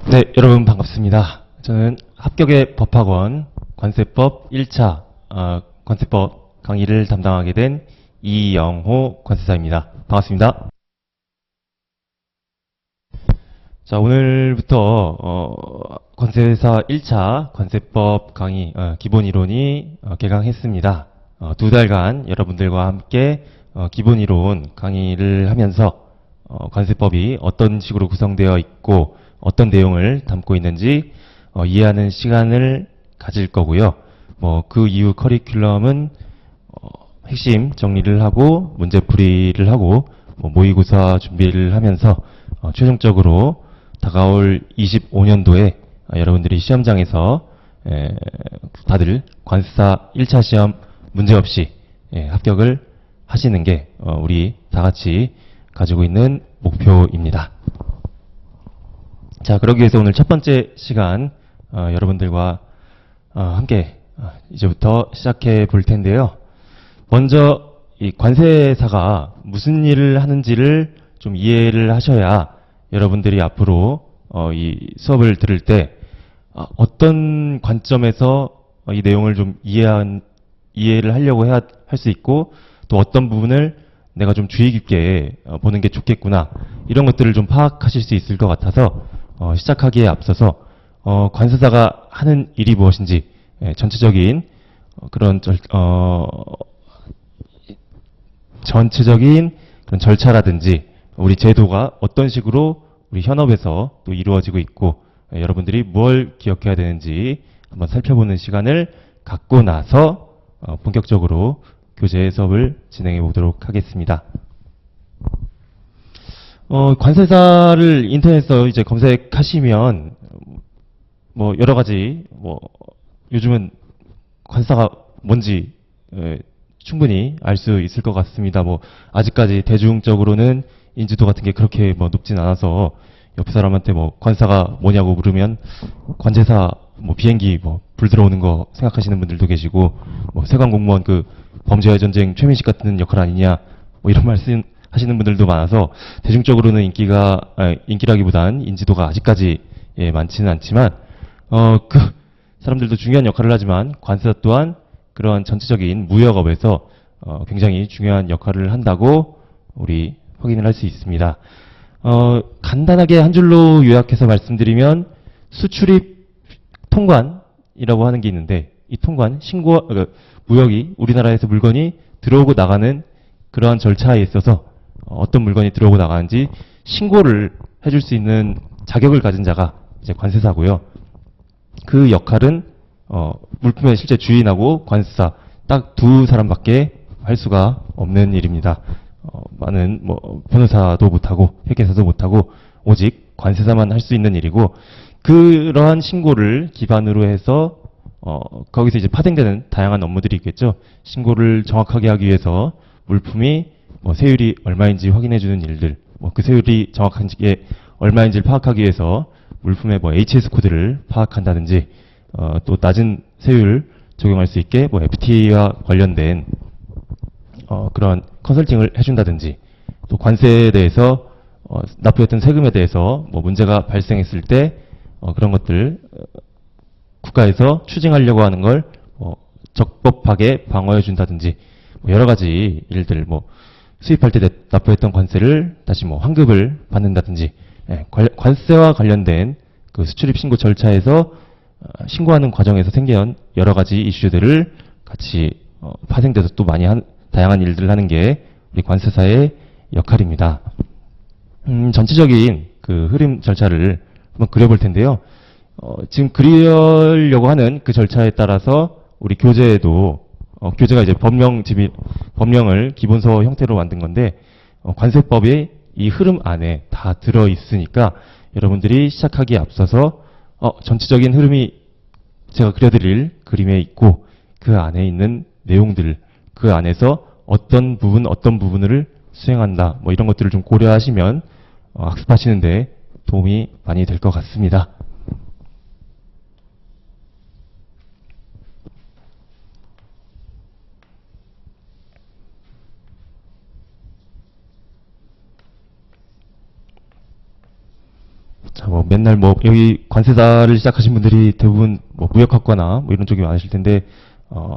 네, 여러분 반갑습니다. 저는 합격의 법학원 관세법 1차 관세법 강의를 담당하게 된 이영호 관세사입니다. 반갑습니다. 자, 오늘부터 관세사 1차 관세법 강의 기본 이론이 개강했습니다. 2달간 여러분들과 함께 기본 이론 강의를 하면서 관세법이 어떤 식으로 구성되어 있고 어떤 내용을 담고 있는지 이해하는 시간을 가질 거고요. 그 이후 커리큘럼은 핵심 정리를 하고 문제풀이를 하고 모의고사 준비를 하면서 최종적으로 다가올 25년도에 여러분들이 시험장에서 다들 관세사 1차 시험 문제없이 합격을 하시는 게 우리 다 같이 가지고 있는 목표입니다. 자, 그러기 위해서 오늘 첫 번째 시간 여러분들과 함께 이제부터 시작해 볼 텐데요. 먼저 이 관세사가 무슨 일을 하는지를 좀 이해를 하셔야 여러분들이 앞으로 이 수업을 들을 때 어떤 관점에서 이 내용을 좀 이해를 하려고 할 수 있고 또 어떤 부분을 내가 좀 주의 깊게 보는 게 좋겠구나 이런 것들을 좀 파악하실 수 있을 것 같아서 시작하기에 앞서서 관세사가 하는 일이 무엇인지 전체적인 그런 전체적인 그런 절차라든지 우리 제도가 어떤 식으로 우리 현업에서 또 이루어지고 있고 여러분들이 뭘 기억해야 되는지 한번 살펴보는 시간을 갖고 나서 본격적으로 교재 수업을 진행해 보도록 하겠습니다. 관세사를 인터넷에서 이제 검색하시면 여러 가지 요즘은 관세사가 뭔지 충분히 알 수 있을 것 같습니다. 아직까지 대중적으로는 인지도 같은 게 그렇게 높진 않아서 옆 사람한테 관세사가 뭐냐고 물으면 관제사 비행기 불 들어오는 거 생각하시는 분들도 계시고 세관 공무원 그 범죄와의 전쟁 최민식 같은 역할 아니냐 이런 말씀 하시는 분들도 많아서 대중적으로는 인기라기보단 인지도가 아직까지 많지는 않지만 그 사람들도 중요한 역할을 하지만 관세사 또한 그러한 전체적인 무역업에서 굉장히 중요한 역할을 한다고 우리 확인을 할 수 있습니다. 간단하게 한 줄로 요약해서 말씀드리면 수출입 통관이라고 하는 게 있는데 이 통관, 무역이 우리나라에서 물건이 들어오고 나가는 그러한 절차에 있어서 어떤 물건이 들어오고 나가는지 신고를 해줄 수 있는 자격을 가진 자가 이제 관세사고요. 그 역할은 물품의 실제 주인하고 관세사 딱 두 사람밖에 할 수가 없는 일입니다. 많은 변호사도 못하고 회계사도 못하고 오직 관세사만 할 수 있는 일이고 그러한 신고를 기반으로 해서 거기서 이제 파생되는 다양한 업무들이 있겠죠. 신고를 정확하게 하기 위해서 물품이 세율이 얼마인지 확인해주는 일들, 그 세율이 정확한지 얼마인지를 파악하기 위해서 물품의 HS 코드를 파악한다든지 또 낮은 세율 적용할 수 있게 FTA와 관련된 그런 컨설팅을 해준다든지 또 관세에 대해서 납부했던 세금에 대해서 문제가 발생했을 때 그런 것들 국가에서 추징하려고 하는 걸 적법하게 방어해 준다든지 여러 가지 일들 수입할 때 납부했던 관세를 다시 환급을 받는다든지 관세와 관련된 그 수출입 신고 절차에서 신고하는 과정에서 생긴 여러 가지 이슈들을 같이 파생돼서 또 많이 다양한 일들을 하는 게 우리 관세사의 역할입니다. 전체적인 그 흐름 절차를 한번 그려볼 텐데요. 지금 그리려고 하는 그 절차에 따라서 우리 교재에도 교재가 이제 법령을 기본서 형태로 만든 건데 관세법의 이 흐름 안에 다 들어 있으니까 여러분들이 시작하기에 앞서서 전체적인 흐름이 제가 그려드릴 그림에 있고 그 안에 있는 내용들 그 안에서 어떤 부분을 수행한다 이런 것들을 좀 고려하시면 학습하시는데 도움이 많이 될 것 같습니다. 자, 맨날 뭐 여기 관세사를 시작하신 분들이 대부분 뭐 무역학과나 뭐 이런 쪽이 많으실 텐데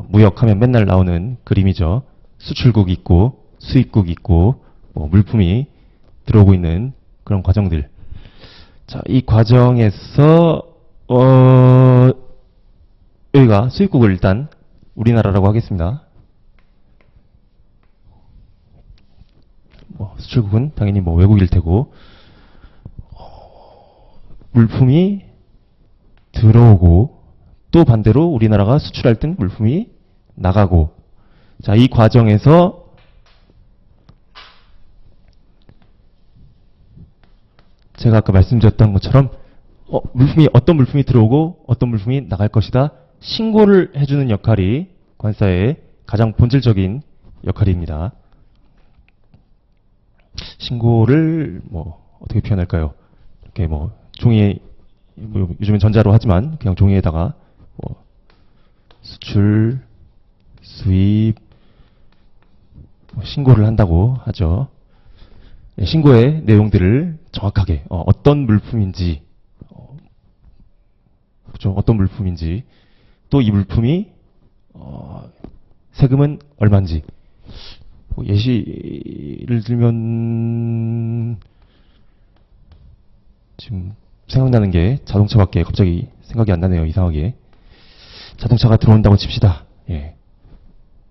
무역하면 맨날 나오는 그림이죠. 수출국 있고 수입국 있고 뭐 물품이 들어오고 있는 그런 과정들. 자, 이 과정에서 여기가 수입국을 일단 우리나라라고 하겠습니다. 뭐 수출국은 당연히 뭐 외국일 테고 물품이 들어오고 또 반대로 우리나라가 수출할 땐 물품이 나가고 자, 이 과정에서 제가 아까 말씀드렸던 것처럼 어떤 물품이 들어오고 어떤 물품이 나갈 것이다. 신고를 해주는 역할이 관사의 가장 본질적인 역할입니다. 신고를 뭐 어떻게 표현할까요? 이렇게 뭐 종이에 뭐 요즘엔 전자로 하지만 그냥 종이에다가 뭐 수출, 수입 뭐 신고를 한다고 하죠. 신고의 내용들을 정확하게 어떤 물품인지 그렇죠? 어떤 물품인지 또 이 물품이 세금은 얼마인지 뭐 예시를 들면 지금 생각나는 게 자동차밖에 갑자기 생각이 안 나네요. 이상하게 자동차가 들어온다고 칩시다. 예.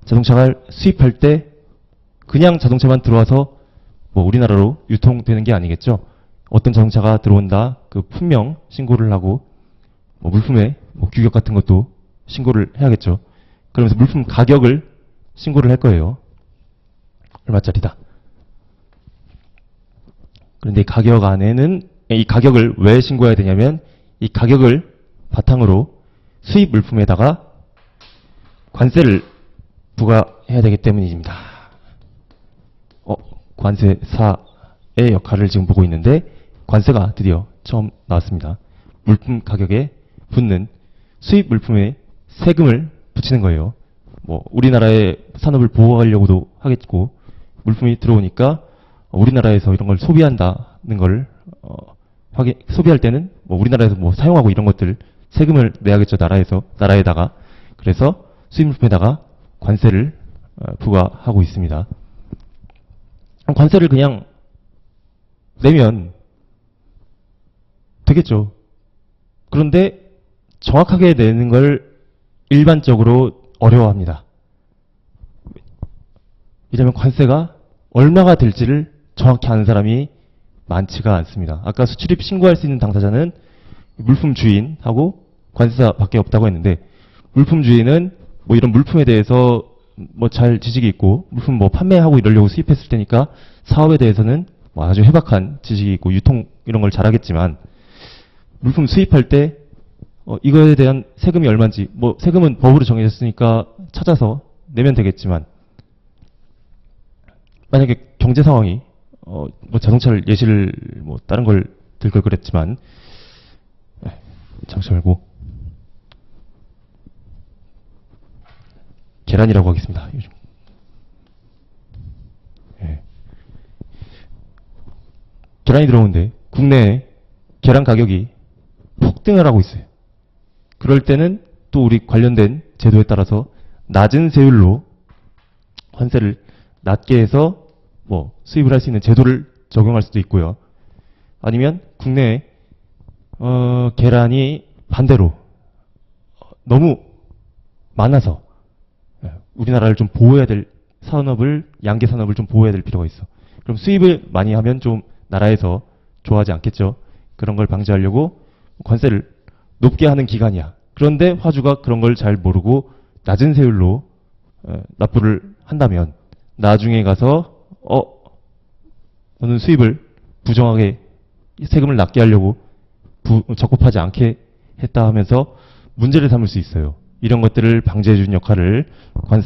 자동차를 수입할 때 그냥 자동차만 들어와서 뭐 우리나라로 유통되는 게 아니겠죠. 어떤 자동차가 들어온다 그 품명 신고를 하고 뭐 물품의 뭐 규격 같은 것도 신고를 해야겠죠. 그러면서 물품 가격을 신고를 할 거예요. 얼마짜리다. 그런데 이 가격 안에는 이 가격을 왜 신고해야 되냐면 이 가격을 바탕으로 수입 물품에다가 관세를 부과해야 되기 때문입니다. 관세사의 역할을 지금 보고 있는데 관세가 드디어 처음 나왔습니다. 물품 가격에 붙는 수입 물품에 세금을 붙이는 거예요. 뭐 우리나라의 산업을 보호하려고도 하겠고 물품이 들어오니까 우리나라에서 이런 걸 소비한다는 걸 소비할 때는 뭐 우리나라에서 뭐 사용하고 이런 것들 세금을 내야겠죠. 나라에다가 그래서 수입 물품에다가 관세를 부과하고 있습니다. 관세를 그냥 내면 되겠죠. 그런데 정확하게 내는 걸 일반적으로 어려워합니다. 왜냐하면 관세가 얼마가 될지를 정확히 아는 사람이 많지가 않습니다. 아까 수출입 신고할 수 있는 당사자는 물품 주인하고 관세사밖에 없다고 했는데 물품 주인은 뭐 이런 물품에 대해서 뭐 잘 지식이 있고 물품 뭐 판매하고 이러려고 수입했을 테니까 사업에 대해서는 뭐 아주 해박한 지식이 있고 유통 이런 걸 잘하겠지만 물품 수입할 때 이거에 대한 세금이 얼마인지 뭐 세금은 법으로 정해졌으니까 찾아서 내면 되겠지만 만약에 경제 상황이 뭐 자동차를 예시를 뭐 다른 걸 들 걸 그랬지만 잠시 말고 계란이라고 하겠습니다. 요즘 계란이 들어오는데 국내에 계란 가격이 폭등을 하고 있어요. 그럴 때는 또 우리 관련된 제도에 따라서 낮은 세율로 관세를 낮게 해서 뭐 수입을 할 수 있는 제도를 적용할 수도 있고요. 아니면 국내에 계란이 반대로 너무 많아서 우리나라를 좀 보호해야 될 양계 산업을 좀 보호해야 될 필요가 있어. 그럼 수입을 많이 하면 좀 나라에서 좋아하지 않겠죠. 그런 걸 방지하려고 관세를 높게 하는 기간이야. 그런데 화주가 그런 걸 잘 모르고 낮은 세율로 납부를 한다면 나중에 가서 너는 수입을 부정하게 세금을 낮게 하려고 적법하지 않게 했다 하면서 문제를 삼을 수 있어요. 이런 것들을 방지해 주는 역할을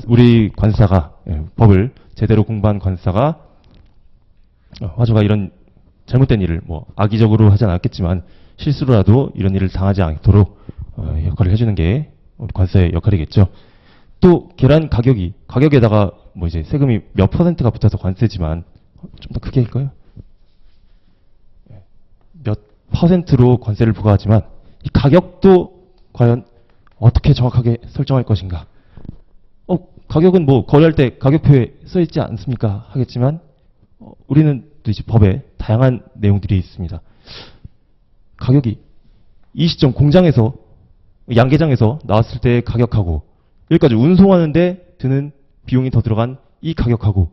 우리 관사가 법을 제대로 공부한 관사가 화주가 이런 잘못된 일을 뭐 악의적으로 하진 않았겠지만 실수로라도 이런 일을 당하지 않도록 역할을 해주는 게 우리 관사의 역할이겠죠. 또 계란 가격에다가 뭐 이제 세금이 몇 퍼센트가 붙어서 관세지만 좀 더 크게 할까요? 몇 퍼센트로 관세를 부과하지만 이 가격도 과연 어떻게 정확하게 설정할 것인가? 가격은 뭐 거래할 때 가격표에 써 있지 않습니까? 하겠지만 우리는 또 이제 법에 다양한 내용들이 있습니다. 가격이 이 시점 공장에서 양계장에서 나왔을 때의 가격하고 여기까지 운송하는데 드는 비용이 더 들어간 이 가격하고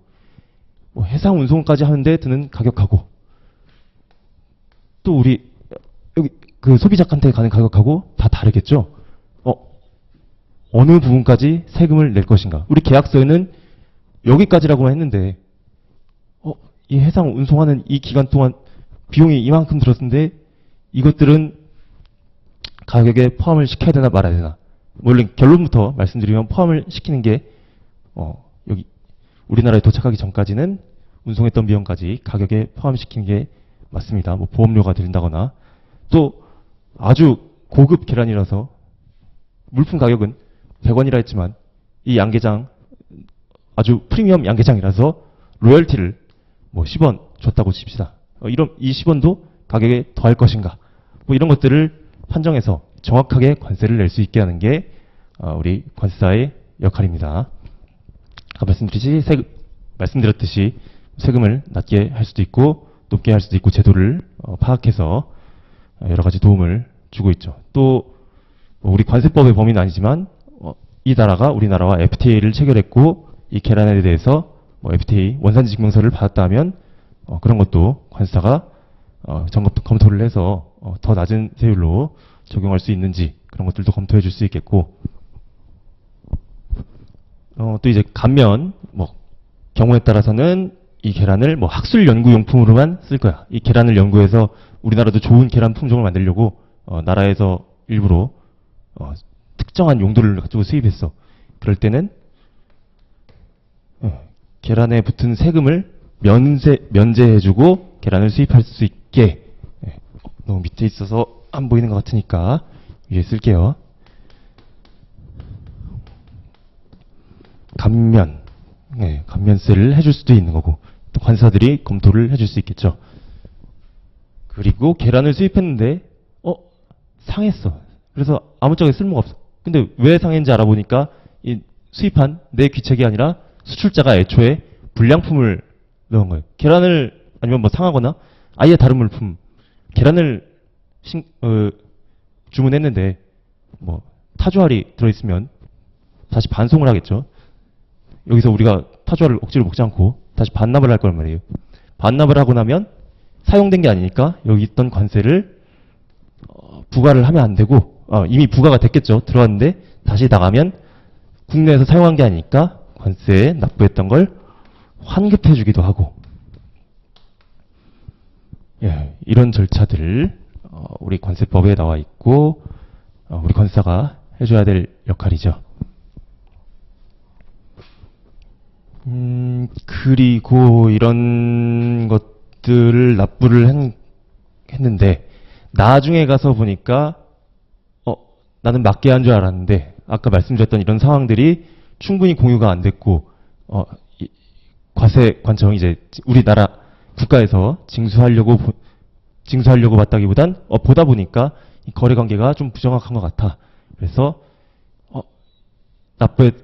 뭐 해상 운송까지 하는데 드는 가격하고 또 우리 여기 그 소비자한테 가는 가격하고 다 다르겠죠. 어느 부분까지 세금을 낼 것인가. 우리 계약서에는 여기까지라고만 했는데 이 해상 운송하는 이 기간 동안 비용이 이만큼 들었는데 이것들은 가격에 포함을 시켜야 되나 말아야 되나. 물론 결론부터 말씀드리면 포함을 시키는 게 여기 우리나라에 도착하기 전까지는 운송했던 비용까지 가격에 포함시키는 게 맞습니다. 뭐 보험료가 들린다거나 또 아주 고급 계란이라서 물품 가격은 100원이라 했지만 이 양계장 아주 프리미엄 양계장이라서 로열티를 뭐 10원 줬다고 칩시다. 이런 이 10원도 가격에 더할 것인가. 뭐 이런 것들을 판정해서 정확하게 관세를 낼 수 있게 하는 게 우리 관세사의 역할입니다. 아까 말씀드렸듯이 세금을 낮게 할 수도 있고 높게 할 수도 있고 제도를 파악해서 여러 가지 도움을 주고 있죠. 또 우리 관세법의 범위는 아니지만 이 나라가 우리나라와 FTA를 체결했고 이 계란에 대해서 FTA 원산지 증명서를 받았다 하면 그런 것도 관세사가 검토를 해서 더 낮은 세율로 적용할 수 있는지 그런 것들도 검토해 줄 수 있겠고 또 이제 감면 경우에 따라서는 이 계란을 학술 연구 용품으로만 쓸 거야. 이 계란을 연구해서 우리나라도 좋은 계란 품종을 만들려고 나라에서 일부러 특정한 용도를 가지고 수입했어. 그럴 때는 계란에 붙은 세금을 면제해주고 계란을 수입할 수 있게 너무 밑에 있어서 안 보이는 것 같으니까 위에 쓸게요. 감면세를 해줄 수도 있는 거고 또 관사들이 검토를 해줄 수 있겠죠. 그리고 계란을 수입했는데 상했어. 그래서 아무짝에 쓸모가 없어. 근데 왜 상했는지 알아보니까 이 수입한 내 귀책이 아니라 수출자가 애초에 불량품을 넣은 거예요. 계란을 아니면 상하거나 아예 다른 물품 계란을 주문했는데 타조알이 들어있으면 다시 반송을 하겠죠. 여기서 우리가 타조알을 억지로 먹지 않고 다시 반납을 할 거란 말이에요. 반납을 하고 나면 사용된 게 아니니까 여기 있던 관세를 부과를 하면 안 되고 이미 부과가 됐겠죠. 들어왔는데 다시 나가면 국내에서 사용한 게 아니니까 관세에 납부했던 걸 환급해 주기도 하고 이런 절차들 우리 관세법에 나와 있고 우리 관세사가 해줘야 될 역할이죠. 그리고 이런 것들을 납부를 했는데 나중에 가서 보니까 나는 맞게 한 줄 알았는데 아까 말씀드렸던 이런 상황들이 충분히 공유가 안 됐고 과세 관청 이제 우리나라 국가에서 징수하려고 봤다기보단 보다 보니까 이 거래 관계가 좀 부정확한 것 같아. 그래서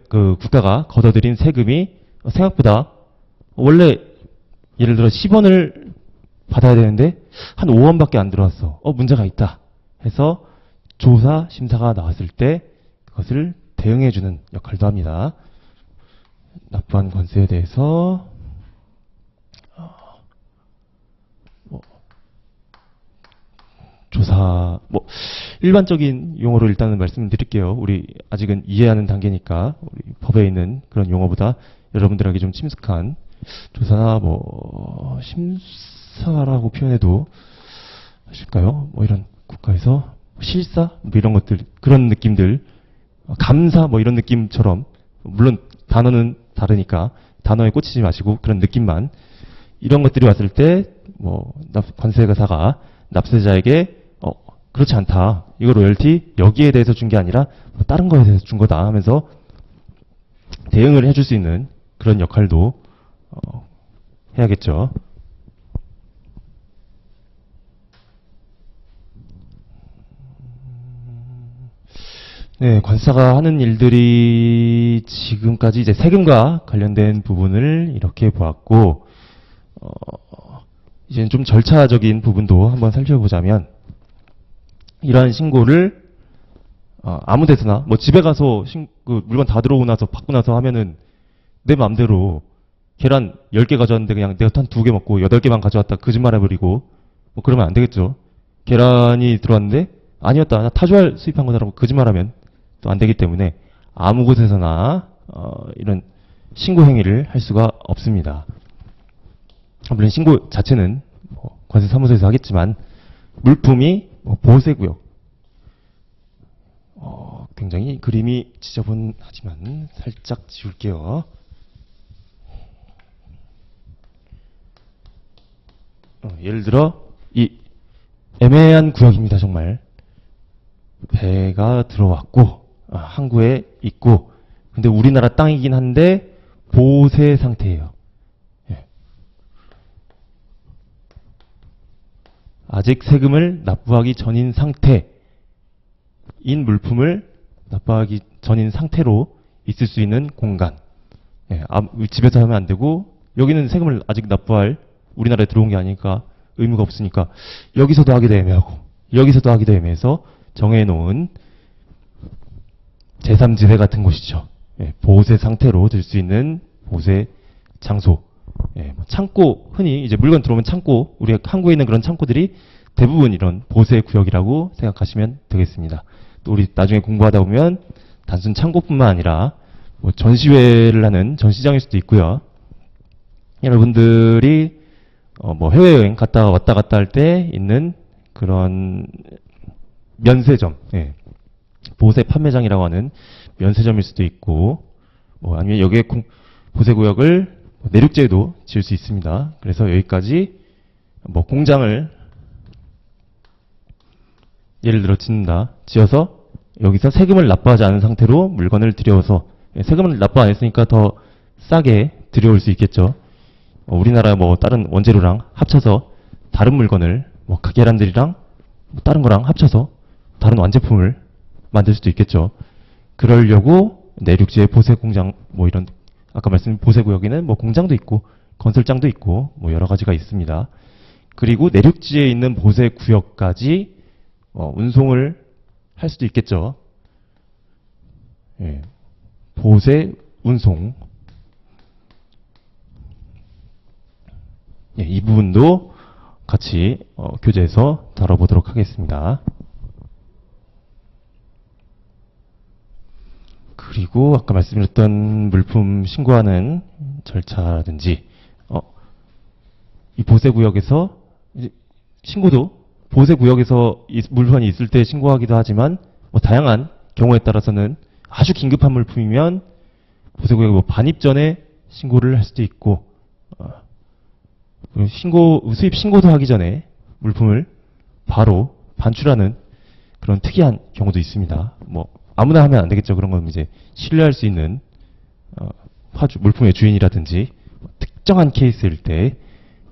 국가가 걷어들인 세금이 생각보다 원래 예를 들어 10원을 받아야 되는데 한 5원밖에 안 들어왔어. 문제가 있다 해서 조사 심사가 나왔을 때 그것을 대응해주는 역할도 합니다. 납부한 관세에 대해서 조사 일반적인 용어로 일단은 말씀드릴게요. 우리 아직은 이해하는 단계니까 우리 법에 있는 그런 용어보다 여러분들에게 좀 친숙한 조사나 심사라고 표현해도 하실까요? 이런 국가에서 실사 이런 것들 그런 느낌들 감사 이런 느낌처럼 물론 단어는 다르니까 단어에 꽂히지 마시고 그런 느낌만 이런 것들이 왔을 때 관세가사가 납세자에게 그렇지 않다. 이거 로열티 여기에 대해서 준 게 아니라 다른 거에 대해서 준 거다 하면서 대응을 해줄 수 있는 그런 역할도 해야겠죠. 네, 관사가 하는 일들이 지금까지 이제 세금과 관련된 부분을 이렇게 보았고, 이제 좀 절차적인 부분도 한번 살펴보자면, 이러한 신고를 아무 데서나 뭐 집에 가서 그 물건 다 들어오고 나서 받고 나서 하면은 내 마음대로 계란 10개 가져왔는데 그냥 내가 한 2개 먹고 8개만 가져왔다 거짓말 해버리고 뭐 그러면 안 되겠죠. 계란이 들어왔는데 아니었다. 나 타조알 수입한 거다라고 거짓말하면 또 안 되기 때문에 아무 곳에서나 이런 신고 행위를 할 수가 없습니다. 물론 신고 자체는 뭐 관세사무소에서 하겠지만 물품이 뭐 보세구역 굉장히 그림이 지저분하지만 살짝 지울게요. 예를 들어 이 애매한 구역입니다. 정말 배가 들어왔고 항구에 있고 근데 우리나라 땅이긴 한데 보세 상태예요. 예. 아직 세금을 납부하기 전인 상태인 물품을 납부하기 전인 상태로 있을 수 있는 공간. 예. 집에서 하면 안 되고 여기는 세금을 아직 납부할 우리나라에 들어온 게 아니니까 의무가 없으니까 여기서도 하기도 애매하고 여기서도 하기도 애매해서 정해놓은 제3지대 같은 곳이죠. 예, 보세 상태로 들 수 있는 보세 장소. 예, 창고, 흔히 이제 물건 들어오면 창고, 우리 항구에 있는 그런 창고들이 대부분 이런 보세 구역이라고 생각하시면 되겠습니다. 또 우리 나중에 공부하다 보면 단순 창고뿐만 아니라 뭐 전시회를 하는 전시장일 수도 있고요. 여러분들이 뭐 해외여행 갔다 왔다 갔다 할 때 있는 그런 면세점, 예. 보세 판매장이라고 하는 면세점일 수도 있고, 뭐 아니면 여기에 보세구역을 내륙제에도 지을 수 있습니다. 그래서 여기까지 뭐 공장을 예를 들어 짓는다. 지어서 여기서 세금을 납부하지 않은 상태로 물건을 들여와서 세금을 납부 안 했으니까 더 싸게 들여올 수 있겠죠. 우리나라 뭐 다른 원재료랑 합쳐서 다른 물건을 뭐 계란들이랑 뭐 다른 거랑 합쳐서 다른 완제품을 만들 수도 있겠죠. 그러려고 내륙지의 보세 공장 뭐 이런 아까 말씀드린 보세 구역에는 뭐 공장도 있고 건설장도 있고 뭐 여러 가지가 있습니다. 그리고 내륙지에 있는 보세 구역까지 운송을 할 수도 있겠죠. 예. 보세 운송. 예, 이 부분도 같이 교재에서 다뤄보도록 하겠습니다. 그리고 아까 말씀드렸던 물품 신고하는 절차라든지 이 보세구역에서 신고도 보세구역에서 물건이 있을 때 신고하기도 하지만 뭐 다양한 경우에 따라서는 아주 긴급한 물품이면 보세구역 뭐 반입 전에 신고를 할 수도 있고 수입 신고도 하기 전에 물품을 바로 반출하는 그런 특이한 경우도 있습니다. 뭐 아무나 하면 안 되겠죠. 그런 건 이제 신뢰할 수 있는 물품의 주인이라든지 특정한 케이스일 때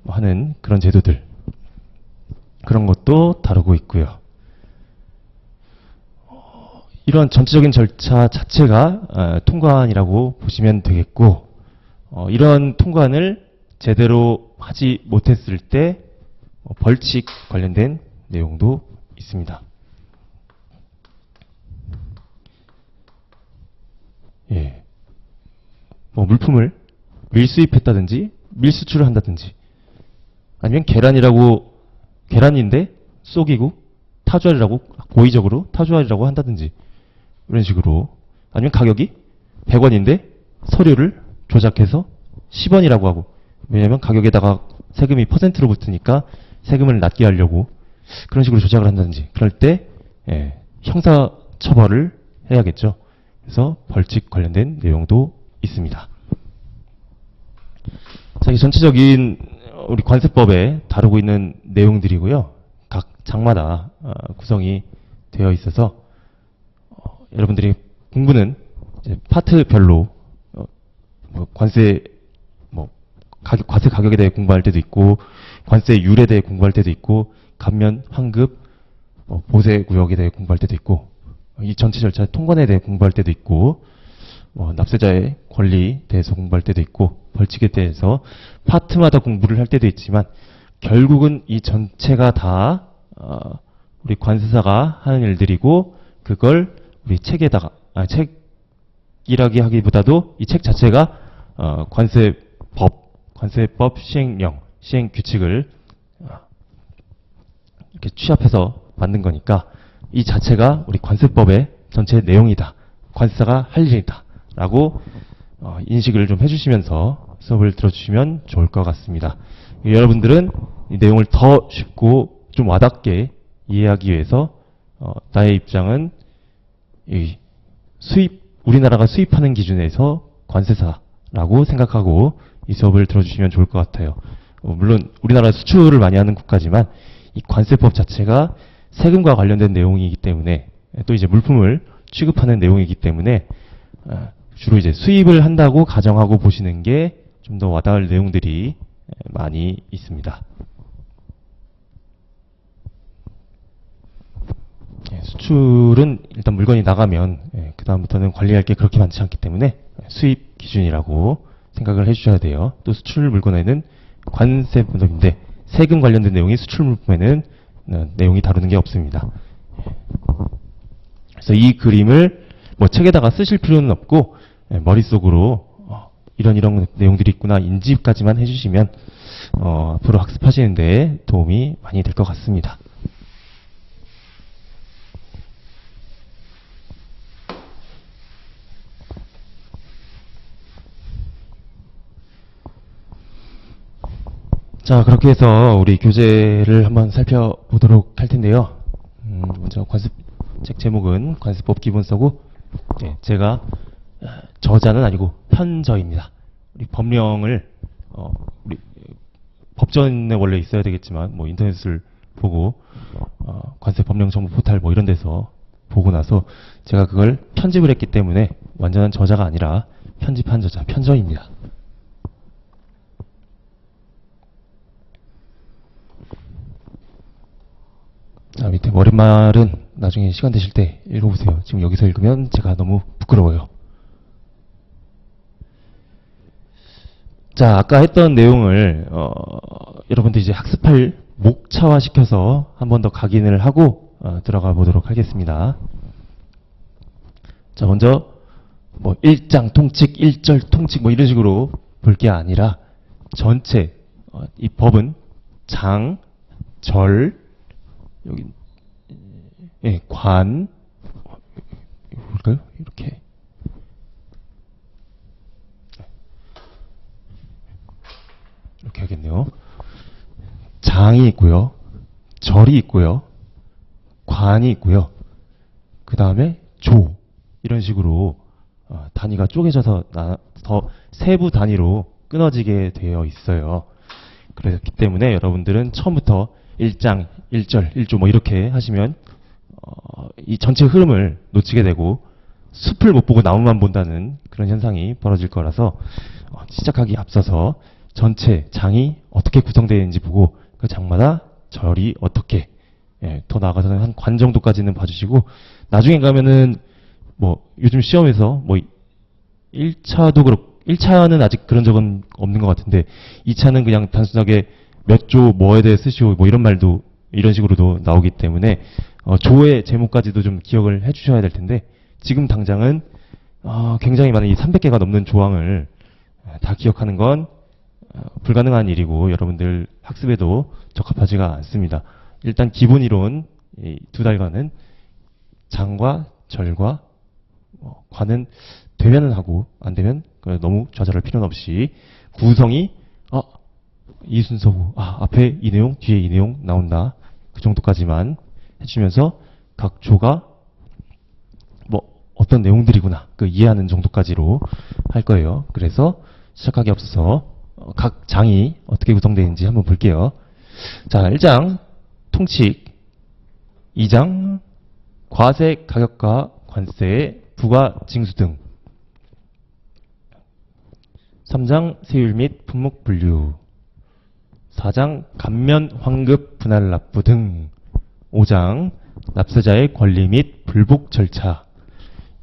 하는 그런 제도들 그런 것도 다루고 있고요. 이런 전체적인 절차 자체가 통관이라고 보시면 되겠고 이런 통관을 제대로 하지 못했을 때 벌칙 관련된 내용도 있습니다. 예. 뭐 물품을 밀수입했다든지 밀수출을 한다든지 아니면 계란인데 속이고 타조알이라고 고의적으로 타조알이라고 한다든지 이런 식으로 아니면 가격이 100원인데 서류를 조작해서 10원이라고 하고 왜냐하면 가격에다가 세금이 %로 붙으니까 세금을 낮게 하려고 그런 식으로 조작을 한다든지 그럴 때 형사처벌을 해야겠죠. 그래서 벌칙 관련된 내용도 있습니다. 자, 이 전체적인 우리 관세법에 다루고 있는 내용들이고요. 각 장마다 구성이 되어 있어서 여러분들이 공부는 이제 파트별로 관세 관세 가격에 대해 공부할 때도 있고 관세율에 대해 공부할 때도 있고 감면, 환급, 보세 구역에 대해 공부할 때도 있고 이 전체 절차 통관에 대해 공부할 때도 있고, 납세자의 권리에 대해서 공부할 때도 있고, 벌칙에 대해서 파트마다 공부를 할 때도 있지만, 결국은 이 전체가 다 우리 관세사가 하는 일들이고, 그걸 우리 책에다가 책이라기 하기보다도 이 책 자체가 관세법 시행령, 시행 규칙을 이렇게 취합해서 만든 거니까 이 자체가 우리 관세법의 전체 내용이다. 관세사가 할 일이다. 라고 인식을 좀 해주시면서 수업을 들어주시면 좋을 것 같습니다. 여러분들은 이 내용을 더 쉽고 좀 와닿게 이해하기 위해서 나의 입장은 이 우리나라가 수입하는 기준에서 관세사라고 생각하고 이 수업을 들어주시면 좋을 것 같아요. 물론 우리나라 수출을 많이 하는 국가지만 이 관세법 자체가 세금과 관련된 내용이기 때문에 또 이제 물품을 취급하는 내용이기 때문에 주로 이제 수입을 한다고 가정하고 보시는 게 좀 더 와닿을 내용들이 많이 있습니다. 수출은 일단 물건이 나가면 그 다음부터는 관리할 게 그렇게 많지 않기 때문에 수입 기준이라고 생각을 해주셔야 돼요. 또 수출 물건에는 관세 분석인데 세금 관련된 내용이 수출 물품에는 내용이 다루는 게 없습니다. 그래서 이 그림을 뭐 책에다가 쓰실 필요는 없고 머릿속으로 이런 내용들이 있구나 인지까지만 해주시면 앞으로 학습하시는 데 도움이 많이 될 것 같습니다. 자, 그렇게 해서 우리 교재를 한번 살펴보도록 할 텐데요. 먼저 책 제목은 관세법 기본서고, 제가 저자는 아니고 편저입니다. 우리 법령을 우리 법전에 원래 있어야 되겠지만 뭐 인터넷을 보고 관세 법령 정보 포탈 뭐 이런 데서 보고 나서 제가 그걸 편집을 했기 때문에 완전한 저자가 아니라 편집한 저자 편저입니다. 자, 밑에 머릿말은 나중에 시간 되실 때 읽어보세요. 지금 여기서 읽으면 제가 너무 부끄러워요. 자, 아까 했던 내용을 여러분들 이제 학습할 목차화 시켜서 한 번 더 각인을 하고 들어가 보도록 하겠습니다. 자, 먼저 뭐 1장 통칙, 1절 통칙 뭐 이런 식으로 볼 게 아니라 전체 이 법은 장, 절, 여기 관 볼까요? 이렇게 하겠네요. 장이 있고요. 절이 있고요. 관이 있고요. 그 다음에 조 이런 식으로 단위가 쪼개져서 더 세부 단위로 끊어지게 되어 있어요. 그렇기 때문에 여러분들은 처음부터 1장, 1절, 1조 뭐 이렇게 하시면 이 전체 흐름을 놓치게 되고 숲을 못 보고 나무만 본다는 그런 현상이 벌어질 거라서 시작하기 앞서서 전체 장이 어떻게 구성되어 있는지 보고 그 장마다 절이 어떻게 더 나아가서는 한 관 정도까지는 봐주시고 나중에 가면은 뭐 요즘 시험에서 뭐 1차도 그렇고 1차는 아직 그런 적은 없는 것 같은데 2차는 그냥 단순하게 몇 조 뭐에 대해 쓰시오 뭐 이런 말도 이런 식으로도 나오기 때문에 조의 제목까지도 좀 기억을 해주셔야 될 텐데 지금 당장은 굉장히 많은 이 300개가 넘는 조항을 다 기억하는 건 불가능한 일이고 여러분들 학습에도 적합하지가 않습니다. 일단 기본 이론 이 2달간은 장과 절과 관은 되면은 하고 안 되면 너무 좌절할 필요는 없이 구성이 이 순서고 앞에 이 내용 뒤에 이 내용 나온다 그 정도까지만 해주면서 각 조가 뭐 어떤 내용들이구나 그 이해하는 정도까지로 할 거예요. 그래서 시작하기 앞서서 각 장이 어떻게 구성되어 있는지 한번 볼게요. 자, 1장 통칙, 2장 과세 가격과 관세, 부과 징수 등, 3장 세율 및 품목 분류, 4장 감면 환급 분할 납부 등, 5장 납세자의 권리 및 불복 절차,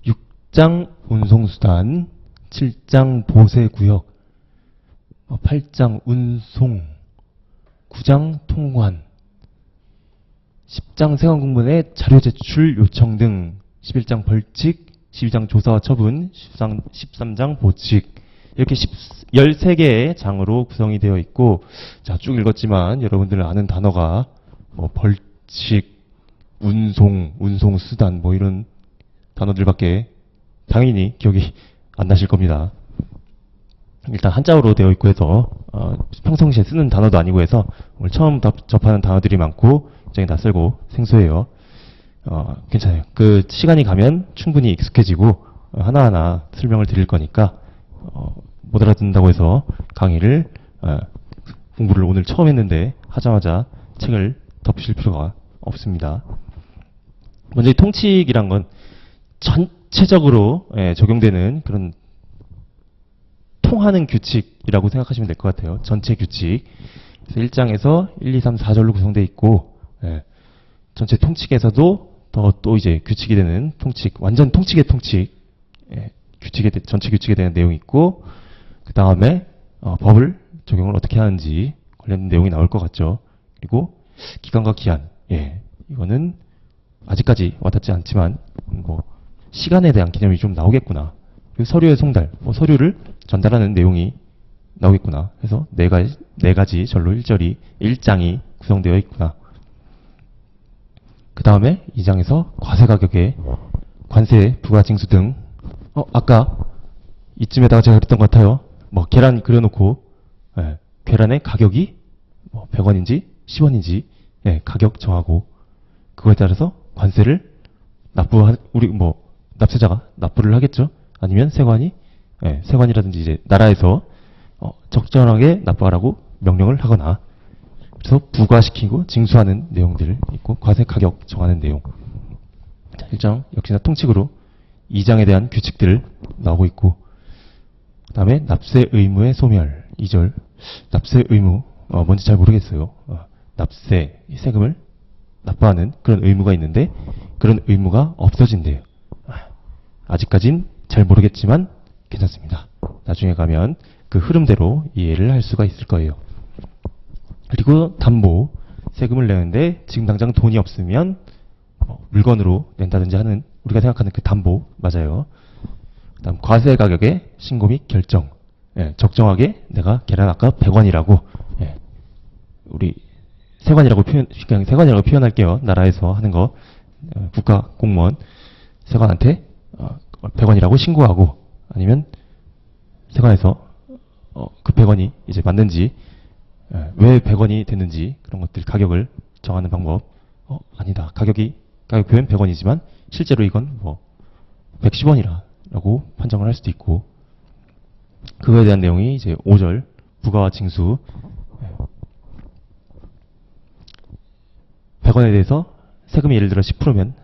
6장 운송수단, 7장 보세구역, 8장 운송, 9장 통관, 10장 세관공문의 자료 제출 요청 등, 11장 벌칙, 12장 조사와 처분, 13장 보칙, 이렇게 13개의 장으로 구성이 되어 있고, 자, 쭉 읽었지만 여러분들 아는 단어가 벌칙, 운송, 운송수단 이런 단어들밖에 당연히 기억이 안 나실 겁니다. 일단 한자어로 되어 있고 해서 평상시에 쓰는 단어도 아니고 해서 오늘 처음 접하는 단어들이 많고 굉장히 낯설고 생소해요. 괜찮아요. 그 시간이 가면 충분히 익숙해지고 하나하나 설명을 드릴 거니까 못 알아듣는다고 해서 강의를 공부를 오늘 처음 했는데 하자마자 책을 덮으실 필요가 없습니다. 먼저 이 통칙이란 건 전체적으로 적용되는 그런 통하는 규칙이라고 생각하시면 될 것 같아요. 전체 규칙. 그래서 1장에서 1, 2, 3, 4절로 구성되어 있고, 전체 통칙에서도 또 이제 규칙이 되는 통칙, 완전 통칙의 통칙, 전체 규칙에 대한 내용이 있고, 그 다음에 법을 적용을 어떻게 하는지 관련된 내용이 나올 것 같죠. 그리고 기간과 기한, 이거는 아직까지 와닿지 않지만 시간에 대한 개념이 좀 나오겠구나. 그리고 서류의 송달, 서류를 전달하는 내용이 나오겠구나. 해서 네 가지 절로 1장이 구성되어 있구나. 그 다음에 2장에서 과세 가격에 관세, 부가, 징수 등 아까 이쯤에다가 제가 그랬던 것 같아요. 계란 그려놓고 계란의 가격이 100원인지 10원인지 가격 정하고 그거에 따라서 관세를 납세자가 납부를 하겠죠. 아니면 세관이라든지 이제 나라에서 적절하게 납부하라고 명령을 하거나 그래서 부과시키고 징수하는 내용들 있고 과세 가격 정하는 내용. 1장 역시나 통칙으로 2장에 대한 규칙들 나오고 있고 그 다음에 납세 의무의 소멸 2절 납세 의무 뭔지 잘 모르겠어요. 납세 세금을 납부하는 그런 의무가 있는데 그런 의무가 없어진대요. 아직까진 잘 모르겠지만 괜찮습니다. 나중에 가면 그 흐름대로 이해를 할 수가 있을 거예요. 그리고 담보, 세금을 내는데 지금 당장 돈이 없으면 물건으로 낸다든지 하는 우리가 생각하는 그 담보 맞아요. 그 다음 과세 가격의 신고 및 결정. 적정하게 내가 계란 아까 100원이라고 우리 그냥 세관이라고 표현할게요. 나라에서 하는 거 국가 공무원 세관한테 100원이라고 신고하고 아니면 세관에서 그 100원이 이제 맞는지 왜 100원이 됐는지 그런 것들 가격을 정하는 방법. 아니다. 가격 표현 100원이지만 실제로 이건 110원이라고 판정을 할 수도 있고 그거에 대한 내용이 이제 5절 부가와 징수 100원에 대해서 세금이 예를 들어 10%면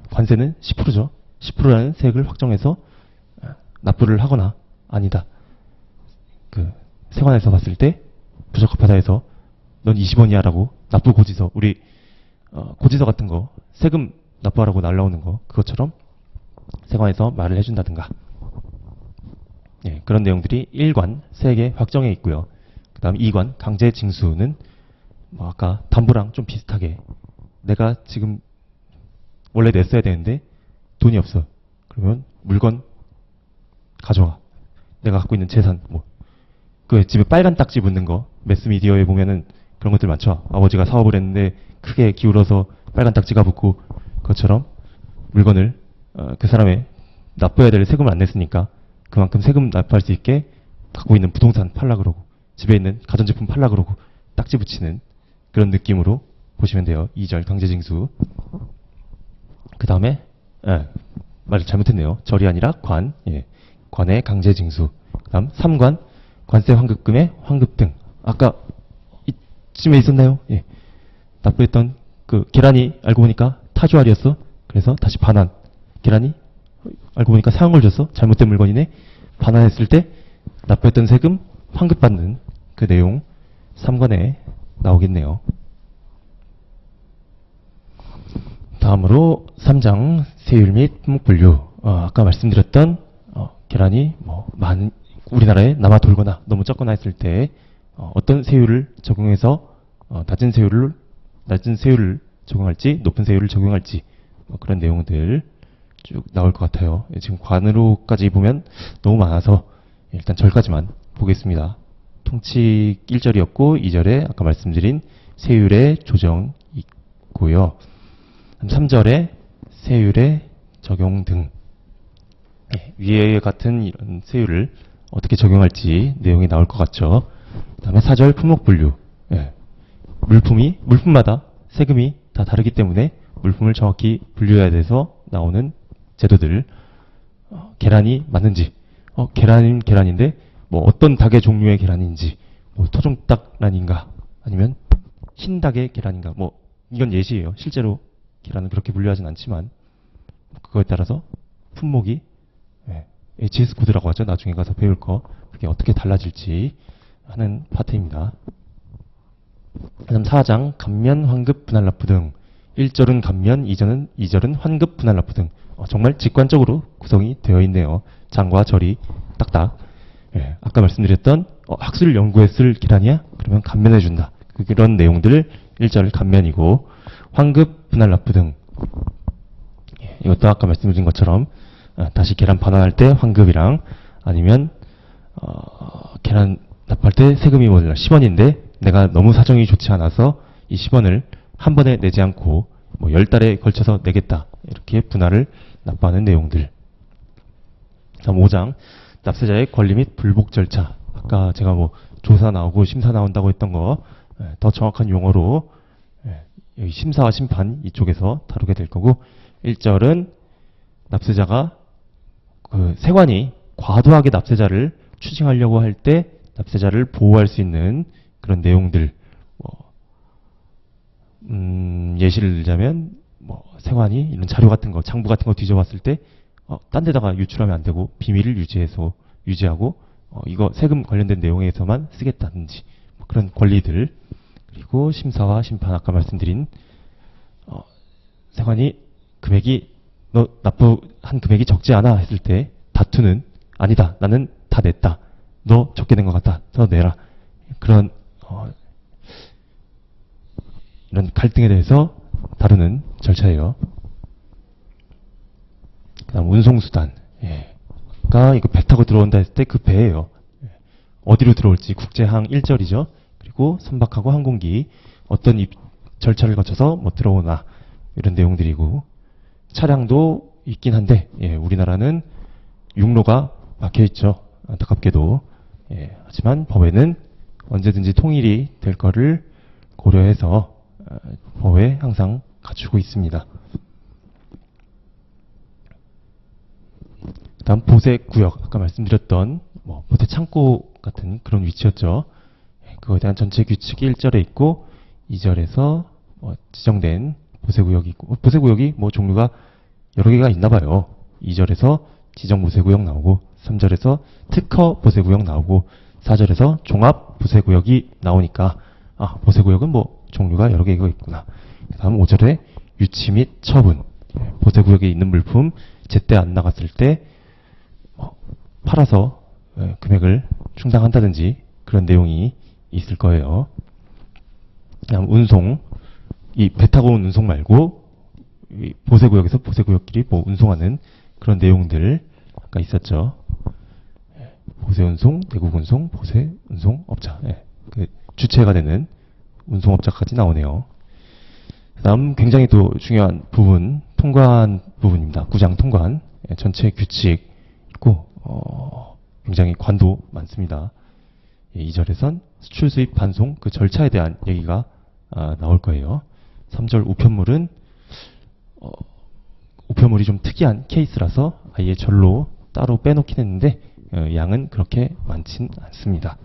관세는 10%죠. 10%라는 세액을 확정해서 납부를 하거나 아니다. 그 세관에서 봤을 때 부적합하다 해서 넌 20원이야 라고 납부 고지서 우리 고지서 같은 거 세금 납부하라고 날라오는 거 그것처럼 세관에서 말을 해준다든가 그런 내용들이 1관 세액에 확정해 있고요. 그 다음 2관 강제 징수는 아까 담보랑 좀 비슷하게 내가 지금 원래 냈어야 되는데 돈이 없어. 그러면 물건 가져와. 내가 갖고 있는 재산 그 집에 빨간 딱지 붙는 거 매스미디어에 보면은 그런 것들 많죠. 아버지가 사업을 했는데 크게 기울어서 빨간 딱지가 붙고 그것처럼 물건을 그 사람의 납부해야 될 세금을 안 냈으니까 그만큼 세금 납부할 수 있게 갖고 있는 부동산 팔라 그러고 집에 있는 가전제품 팔라 그러고 딱지 붙이는 그런 느낌으로 보시면 돼요. 2절 강제징수. 그 다음에 말을 잘못했네요. 절이 아니라 관. 관의 강제징수. 그 다음 3관 관세 환급금의 환급 등. 아까 이쯤에 있었나요? 납부했던 그 계란이 알고 보니까 타주알이었어. 그래서 다시 반환. 계란이 알고 보니까 상한 걸 줬어. 잘못된 물건이네. 반환했을 때 납부했던 세금 환급받는 그 내용 3관에 나오겠네요. 다음으로 3장 세율 및 품목분류. 아까 말씀드렸던 계란이 우리나라에 남아 돌거나 너무 적거나 했을 때 어떤 세율을 적용해서 낮은 세율을 적용할지 높은 세율을 적용할지 그런 내용들 쭉 나올 것 같아요. 지금 관으로까지 보면 너무 많아서 일단 절까지만 보겠습니다. 통칙 1절이었고 2절에 아까 말씀드린 세율의 조정이 있고요. 3절에 세율의 적용 등 위에 같은 이런 세율을 어떻게 적용할지 내용이 나올 것 같죠. 그 다음에 4절 품목분류. 물품마다 세금이 다 다르기 때문에 물품을 정확히 분류해야 돼서 나오는 제도들. 계란이 맞는지, 계란은 계란인데 어떤 닭의 종류의 계란인지, 토종닭란인가 아니면 흰닭의 계란인가, 이건 예시예요. 실제로 계란은 그렇게 분류하진 않지만 그거에 따라서 품목이 HS 코드라고 하죠. 나중에 가서 배울 거. 그게 어떻게 달라질지 하는 파트입니다. 그다음 4장 감면, 환급, 분할납부 등. 1절은 감면, 2절은 환급, 분할납부 등. 정말 직관적으로 구성이 되어 있네요. 장과 절이 딱딱. 아까 말씀드렸던 학술 연구에 쓸 계란이야? 그러면 감면해준다. 그런 내용들 1절 감면이고, 환급, 분할납부 등. 이것도 아까 말씀드린 것처럼 다시 계란 반환할 때 환급이랑, 아니면 계란 납부할 때 세금이 10원인데 내가 너무 사정이 좋지 않아서 이 10원을 한 번에 내지 않고 10달에 걸쳐서 내겠다. 이렇게 분할을 납부하는 내용들. 다음 5장 납세자의 권리 및 불복 절차. 아까 제가 조사 나오고 심사 나온다고 했던 거 더 정확한 용어로 여기 심사와 심판 이쪽에서 다루게 될 거고, 1절은 납세자가 세관이 과도하게 납세자를 추징하려고 할 때 납세자를 보호할 수 있는 그런 내용들. 예시를 들자면 세관이 이런 자료 같은 거, 장부 같은 거 뒤져봤을 때 딴 데다가 유출하면 안 되고 비밀을 유지하고 이거 세금 관련된 내용에서만 쓰겠다든지 그런 권리들. 그리고 심사와 심판, 아까 말씀드린 세관이 너 납부한 금액이 적지 않아 했을 때 다투는, 아니다, 나는 다 냈다, 너 적게 낸 것 같다, 더 내라. 그런 이런 갈등에 대해서 다루는 절차예요. 그 다음 운송수단. 이거 배 타고 들어온다 했을 때 그 배예요. 어디로 들어올지 국제항 1절이죠. 그리고 선박하고 항공기 어떤 절차를 거쳐서 들어오나 이런 내용들이고, 차량도 있긴 한데 우리나라는 육로가 막혀있죠. 안타깝게도. 하지만 법에는 언제든지 통일이 될 거를 고려해서 법에 항상 갖추고 있습니다. 다음 보세구역. 아까 말씀드렸던 보세 창고 같은 그런 위치였죠. 그거에 대한 전체 규칙이 1절에 있고 2절에서 지정된 보세구역이 있고, 보세구역이 종류가 여러 개가 있나 봐요. 2절에서 지정 보세구역 나오고 3절에서 특허 보세구역 나오고 4절에서 종합 보세구역이 나오니까 보세구역은 종류가 여러 개가 있구나. 그 다음 5절에 유치 및 처분. 보세구역에 있는 물품 제때 안 나갔을 때 팔아서 금액을 충당한다든지 그런 내용이 있을 거예요. 그다음 운송. 이 배 타고 온 운송 말고 이 보세구역에서 보세구역끼리 운송하는 그런 내용들 아까 있었죠. 보세운송, 대국운송, 보세운송업자. 그 주체가 되는 운송업자까지 나오네요. 그 다음 굉장히 또 중요한 부분, 통관 부분입니다. 구장 통관. 전체 규칙 있고 굉장히 관도 많습니다. 2절에선 수출 수입 반송 그 절차에 대한 얘기가 나올 거예요. 3절 우편물은 우편물이 좀 특이한 케이스라서 아예 절로 따로 빼놓긴 했는데 양은 그렇게 많진 않습니다.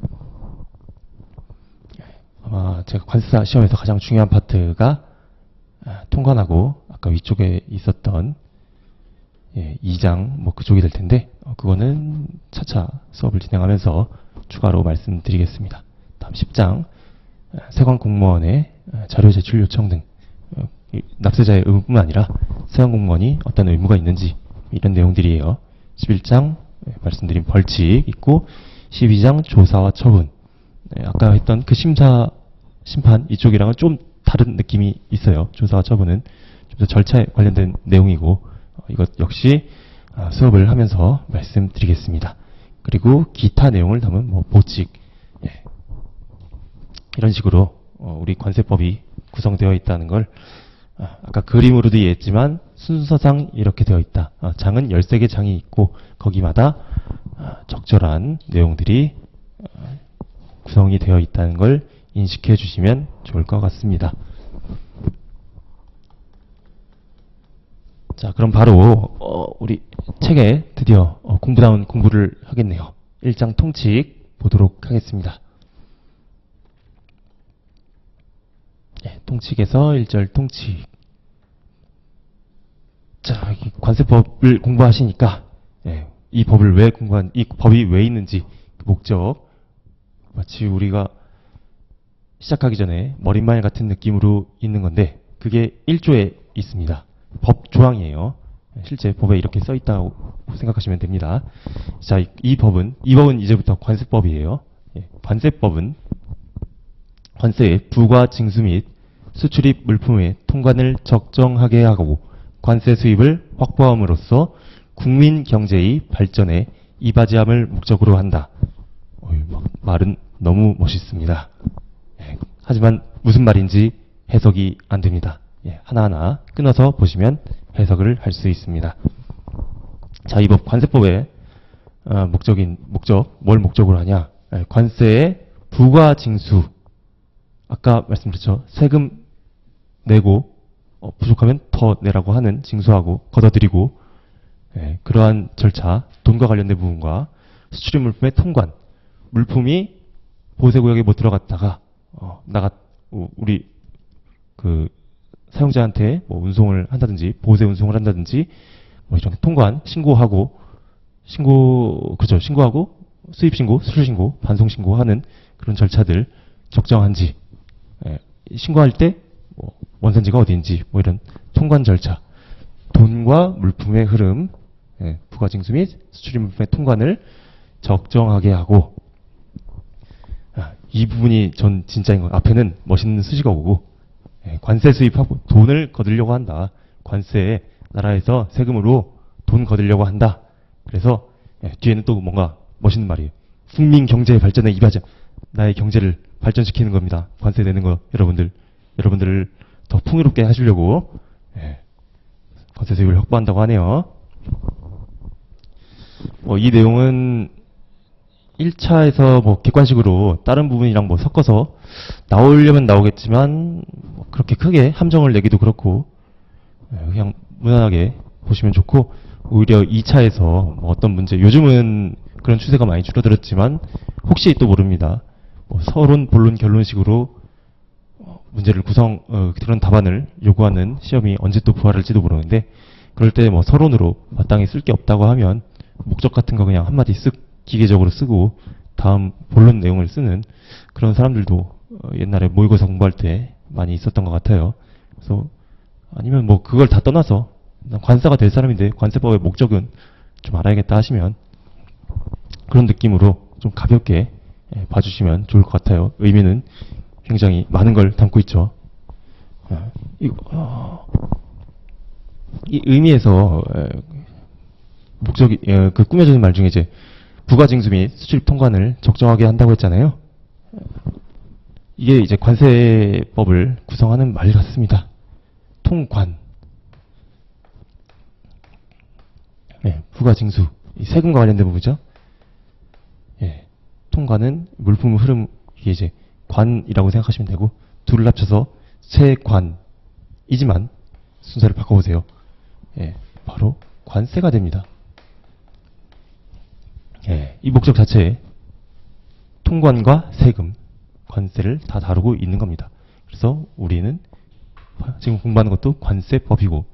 아마 제가 관세사 시험에서 가장 중요한 파트가 통관하고 아까 위쪽에 있었던 2장 그쪽이 될 텐데 그거는 차차 수업을 진행하면서 추가로 말씀드리겠습니다. 다음 10장 세관 공무원의 자료 제출 요청 등 납세자의 의무뿐만 아니라 세관 공무원이 어떤 의무가 있는지 이런 내용들이에요. 11장 말씀드린 벌칙 있고 12장 조사와 처분. 아까 했던 그 심판 이쪽이랑은 좀 다른 느낌이 있어요. 조사와 처분은 좀 더 절차에 관련된 내용이고 이것 역시 수업을 하면서 말씀드리겠습니다. 그리고 기타 내용을 담은 뭐 보칙 이런 식으로 우리 관세법이 구성되어 있다는 걸 아까 그림으로도 이해했지만 순서상 이렇게 되어 있다. 장은 13개 장이 있고 거기마다 적절한 내용들이 구성이 되어 있다는 걸 인식해 주시면 좋을 것 같습니다. 자, 그럼 바로 우리 책에 드디어 공부다운 공부를 하겠네요. 1장 통칙 보도록 하겠습니다. 통칙에서 1절 통칙. 자, 관세법을 공부하시니까 이 법을 왜 이 법이 왜 있는지 그 목적 마치 우리가 시작하기 전에 머릿말 같은 느낌으로 있는 건데 그게 1조에 있습니다. 법 조항이에요. 실제 법에 이렇게 써 있다고 생각하시면 됩니다. 자, 이 법은 이제부터 관세법이에요. 관세법은 관세의 부과 징수 및 수출입 물품의 통관을 적정하게 하고 관세 수입을 확보함으로써 국민 경제의 발전에 이바지함을 목적으로 한다. 말은 너무 멋있습니다. 하지만 무슨 말인지 해석이 안 됩니다. 하나하나 끊어서 보시면 해석을 할 수 있습니다. 자, 이 법 관세법의 뭘 목적으로 하냐? 관세의 부과 징수. 아까 말씀드렸죠. 세금 내고 부족하면 더 내라고 하는 징수하고 걷어들이고 그러한 절차, 돈과 관련된 부분과 수출입 물품의 통관, 물품이 보세구역에 못 들어갔다가 우리 그 사용자한테 뭐 운송을 한다든지 보세 운송을 한다든지 뭐 이런 통관 신고하고 수입 신고, 수출 신고, 반송 신고하는 그런 절차들 적정한지 신고할 때 뭐 원산지가 어디인지 뭐 이런 통관 절차, 돈과 물품의 흐름, 부가징수 및 수출입 물품의 통관을 적정하게 하고 이 부분이 전 진짜인 거. 앞에는 멋있는 수식어고 관세 수입하고 돈을 거두려고 한다. 관세에 나라에서 세금으로 돈 거두려고 한다. 그래서 뒤에는 또 뭔가 멋있는 말이에요. 국민 경제 발전에 이바지 나의 경제를 발전시키는 겁니다. 관세 내는 거 여러분들을 더 풍요롭게 하시려고 관세 수입을 확보한다고 하네요. 이 내용은 1차에서 뭐 객관식으로 다른 부분이랑 뭐 섞어서 나오려면 나오겠지만 그렇게 크게 함정을 내기도 그렇고 그냥 무난하게 보시면 좋고 오히려 2차에서 뭐 어떤 문제 요즘은 그런 추세가 많이 줄어들었지만 혹시 또 모릅니다. 뭐 서론, 본론, 결론식으로 문제를 그런 답안을 요구하는 시험이 언제 또 부활할지도 모르는데 그럴 때 뭐 서론으로 마땅히 쓸 게 없다고 하면 목적 같은 거 그냥 한마디 기계적으로 쓰고 다음 본론 내용을 쓰는 그런 사람들도 옛날에 모의고사 공부할 때 많이 있었던 것 같아요. 그래서 아니면 뭐 그걸 다 떠나서 관사가 될 사람인데 관세법의 목적은 좀 알아야겠다 하시면 그런 느낌으로 좀 가볍게 봐주시면 좋을 것 같아요. 의미는 굉장히 많은 걸 담고 있죠. 이 의미에서 목적이 그 꾸며지는 말 중에 이제 부가징수 및 수출입 통관을 적정하게 한다고 했잖아요. 이게 이제 관세법을 구성하는 말 같습니다. 통관, 부가징수, 세금과 관련된 부분이죠. 통관은 물품 흐름 이게 이제 관이라고 생각하시면 되고 둘을 합쳐서 세관이지만 순서를 바꿔보세요. 바로 관세가 됩니다. 이 목적 자체에 통관과 세금, 관세를 다 다루고 있는 겁니다. 그래서 우리는 지금 공부하는 것도 관세법이고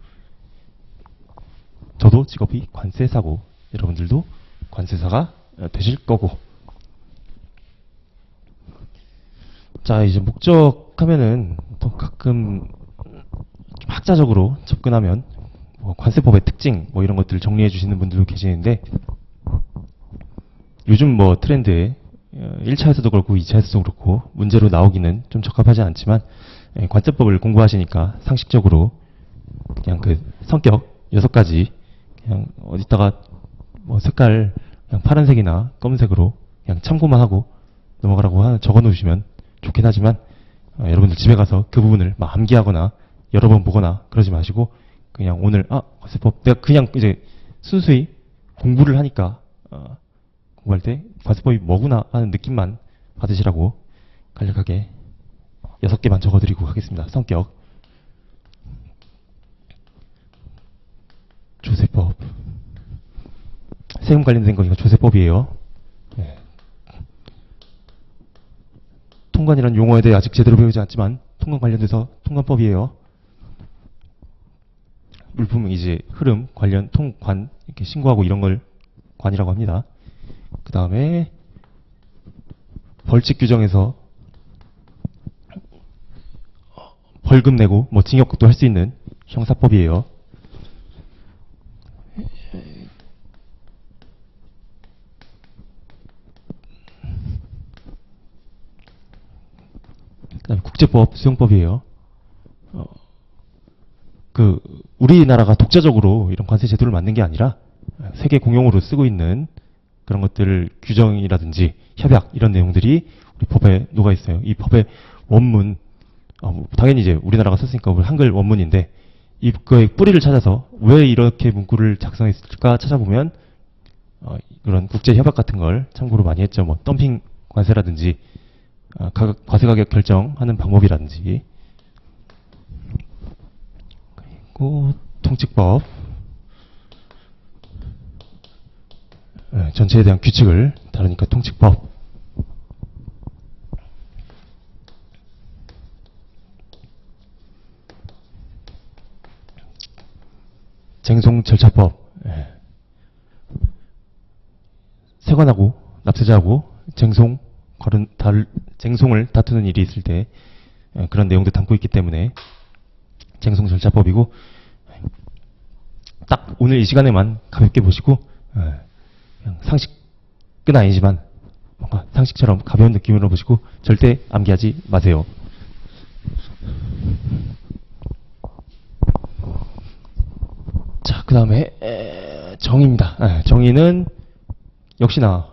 저도 직업이 관세사고 여러분들도 관세사가 되실 거고 자 이제 목적 하면은 또 가끔 좀 학자적으로 접근하면 뭐 관세법의 특징 뭐 이런 것들을 정리해 주시는 분들도 계시는데 요즘 뭐 트렌드에 1차에서도 그렇고 2차에서도 그렇고 문제로 나오기는 좀 적합하지 않지만 관세법을 공부하시니까 상식적으로 그냥 그 성격 6가지 그냥 어디다가 뭐 색깔 그냥 파란색이나 검은색으로 그냥 참고만 하고 넘어가라고 적어 놓으시면 좋긴 하지만 여러분들 집에 가서 그 부분을 막 암기하거나 여러 번 보거나 그러지 마시고 그냥 오늘 관세법 내가 그냥 이제 순수히 공부를 하니까 공부할 때 관세법이 뭐구나 하는 느낌만 받으시라고 간략하게 6개만 적어드리고 가겠습니다. 성격 조세법 세금 관련된 거니까 조세법이에요. 네. 통관이라는 용어에 대해 아직 제대로 배우지 않지만 통관 관련돼서 통관법이에요. 물품 이제 흐름 관련 통관 이렇게 신고하고 이런 걸 관이라고 합니다. 그 다음에 벌칙 규정에서 벌금 내고 뭐 징역도 할 수 있는 형사법이에요. 그다음에 국제법 수용법이에요. 우리나라가 독자적으로 이런 관세 제도를 만든 게 아니라 세계 공용으로 쓰고 있는 그런 것들을 규정이라든지 협약 이런 내용들이 우리 법에 녹아 있어요. 이 법의 원문 당연히 이제 우리나라가 썼으니까 한글 원문인데 이거의 뿌리를 찾아서 왜 이렇게 문구를 작성했을까 찾아보면 그런 국제 협약 같은 걸 참고로 많이 했죠. 뭐 덤핑 관세라든지 과세 가격 결정하는 방법이라든지 그리고 통칙법 전체에 대한 규칙을 다루니까 통칙법 쟁송 절차법 세관하고 납세자하고 쟁송을 다투는 일이 있을 때 그런 내용도 담고 있기 때문에 쟁송 절차법이고 딱 오늘 이 시간에만 가볍게 보시고 그냥 상식은 아니지만 뭔가 상식처럼 가벼운 느낌으로 보시고 절대 암기하지 마세요. 자, 그 다음에 정의입니다. 정의는 역시나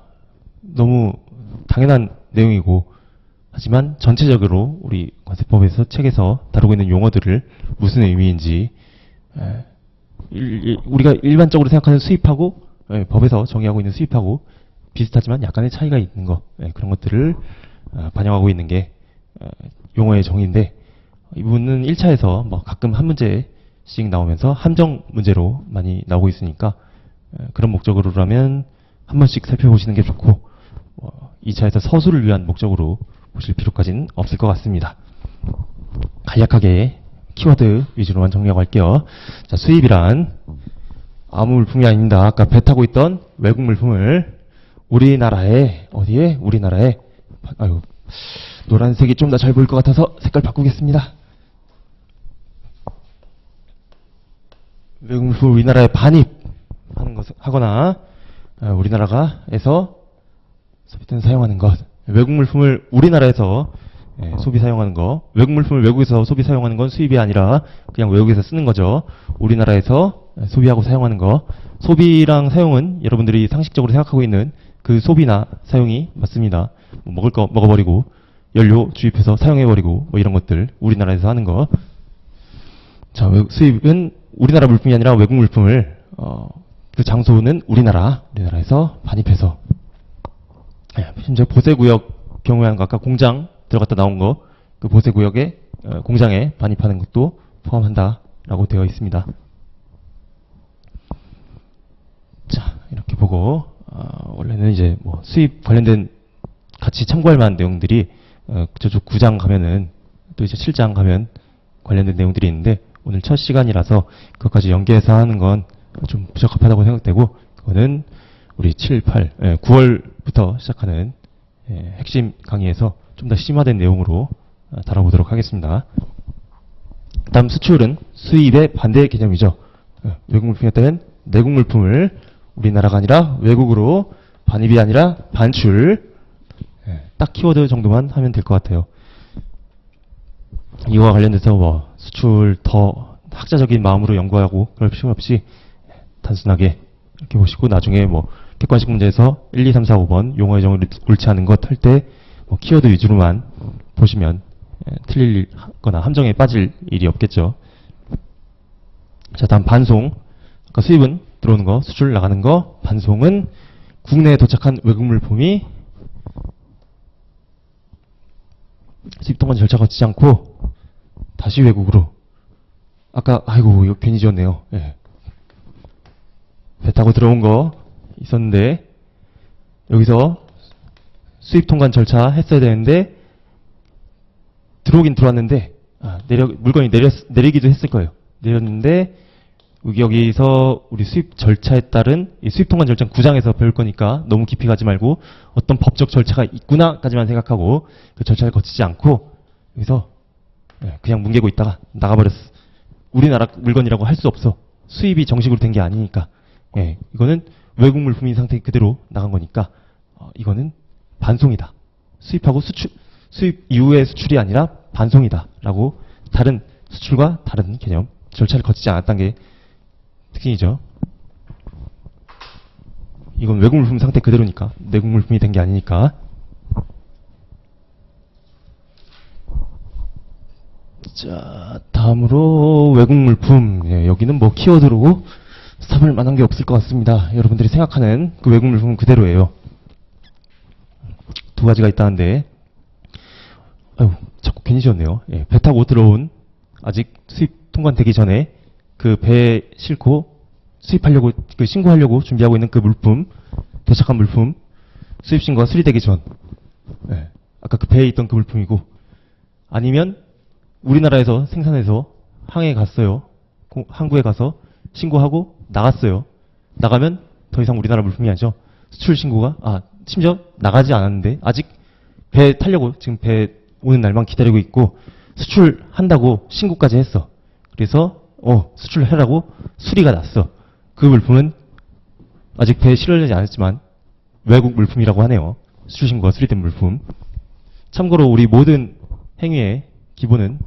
너무 당연한 내용이고 하지만 전체적으로 우리 관세법에서 책에서 다루고 있는 용어들을 무슨 의미인지 우리가 일반적으로 생각하는 수입하고 법에서 정의하고 있는 수입하고 비슷하지만 약간의 차이가 있는 거 그런 것들을 반영하고 있는 게 용어의 정의인데 이 부분은 1차에서 뭐 가끔 한 문제씩 나오면서 함정 문제로 많이 나오고 있으니까 그런 목적으로라면 한 번씩 살펴보시는 게 좋고 2차에서 서술을 위한 목적으로 보실 필요까지는 없을 것 같습니다. 간략하게 키워드 위주로만 정리하고 할게요. 자, 수입이란 아무 물품이 아닙니다. 아까 배 타고 있던 외국 물품을 우리나라에 우리나라에 노란색이 좀 더 잘 보일 것 같아서 색깔 바꾸겠습니다. 외국 물품을 우리나라에 반입하는 것 하거나 우리나라에서 소비 또는 사용하는 것 외국 물품을 우리나라에서 소비 사용하는 거 외국 물품을 외국에서 소비 사용하는 건 수입이 아니라 그냥 외국에서 쓰는 거죠. 우리나라에서 소비하고 사용하는 거 소비랑 사용은 여러분들이 상식적으로 생각하고 있는 그 소비나 사용이 맞습니다. 뭐 먹을 거 먹어버리고 연료 주입해서 사용해버리고 뭐 이런 것들 우리나라에서 하는 거. 자, 수입은 우리나라 물품이 아니라 외국 물품을 그 장소는 우리나라에서 반입해서 현재 보세구역 경우에 아까 공장 들어갔다 나온 거 그 보세구역에 공장에 반입하는 것도 포함한다라고 되어 있습니다. 자, 이렇게 보고 원래는 이제 뭐 수입 관련된 같이 참고할 만한 내용들이 저쪽 9장 가면은 또 이제 7장 가면 관련된 내용들이 있는데 오늘 첫 시간이라서 그것까지 연계해서 하는 건 좀 부적합하다고 생각되고 그거는 우리 7, 8, 9월부터 시작하는 핵심 강의에서 좀 더 심화된 내용으로 다뤄보도록 하겠습니다. 다음 수출은 수입의 반대 개념이죠. 외국 물품이었다면 내국 물품을 우리나라가 아니라 외국으로 반입이 아니라 반출. 딱 키워드 정도만 하면 될 것 같아요. 이거와 관련돼서 뭐 수출 더 학자적인 마음으로 연구하고 그럴 필요 없이 단순하게 이렇게 보시고 나중에 뭐 객관식 문제에서 1, 2, 3, 4, 5번 용어의 정의를 옳지 않은 것 할 때 뭐 키워드 위주로만 보시면 틀리거나 함정에 빠질 일이 없겠죠. 자, 다음 반송. 아까 수입은 들어오는 거, 수출 나가는 거, 반송은 국내에 도착한 외국 물품이 수입 통관 절차 거치지 않고 다시 외국으로. 아까 아이고 이거 괜히 지었네요. 예. 배 타고 들어온 거 있었는데 여기서 수입 통관 절차 했어야 되는데 들어오긴 들어왔는데 물건이 내리기도 했을 거예요. 내렸는데 여기서 우리 수입 절차에 따른 이 수입 통관 절차 9장에서 배울 거니까 너무 깊이 가지 말고 어떤 법적 절차가 있구나까지만 생각하고 그 절차를 거치지 않고 여기서 그냥 뭉개고 있다가 나가버렸어. 우리나라 물건이라고 할 수 없어. 수입이 정식으로 된 게 아니니까. 이거는 외국 물품인 상태 그대로 나간 거니까 이거는 반송이다. 수입하고 수입 이후의 수출이 아니라 반송이다 라고 다른 수출과 다른 개념, 절차를 거치지 않았다는 게 특징이죠. 이건 외국 물품 상태 그대로니까 내국 물품이 된 게 아니니까. 자, 다음으로 외국 물품. 여기는 뭐 키워드로 삼을 만한 게 없을 것 같습니다. 여러분들이 생각하는 그 외국 물품은 그대로예요. 두 가지가 있다는데, 아유, 자꾸 괜히 지었네요. 배 타고 들어온, 아직 수입 통관되기 전에 그 배에 싣고 수입하려고, 신고하려고 준비하고 있는 그 물품, 도착한 물품, 수입 신고가 수리되기 전, 아까 그 배에 있던 그 물품이고, 아니면 우리나라에서 생산해서 항해에 갔어요. 항구에 가서 신고하고 나갔어요. 나가면 더 이상 우리나라 물품이 아니죠. 수출 신고가, 심지어 나가지 않았는데 아직 배 타려고 지금 배 오는 날만 기다리고 있고 수출한다고 신고까지 했어. 그래서 수출해라고 수리가 났어. 그 물품은 아직 배에 실어내지 않았지만 외국 물품이라고 하네요. 수출 신고가 수리된 물품. 참고로 우리 모든 행위의 기본은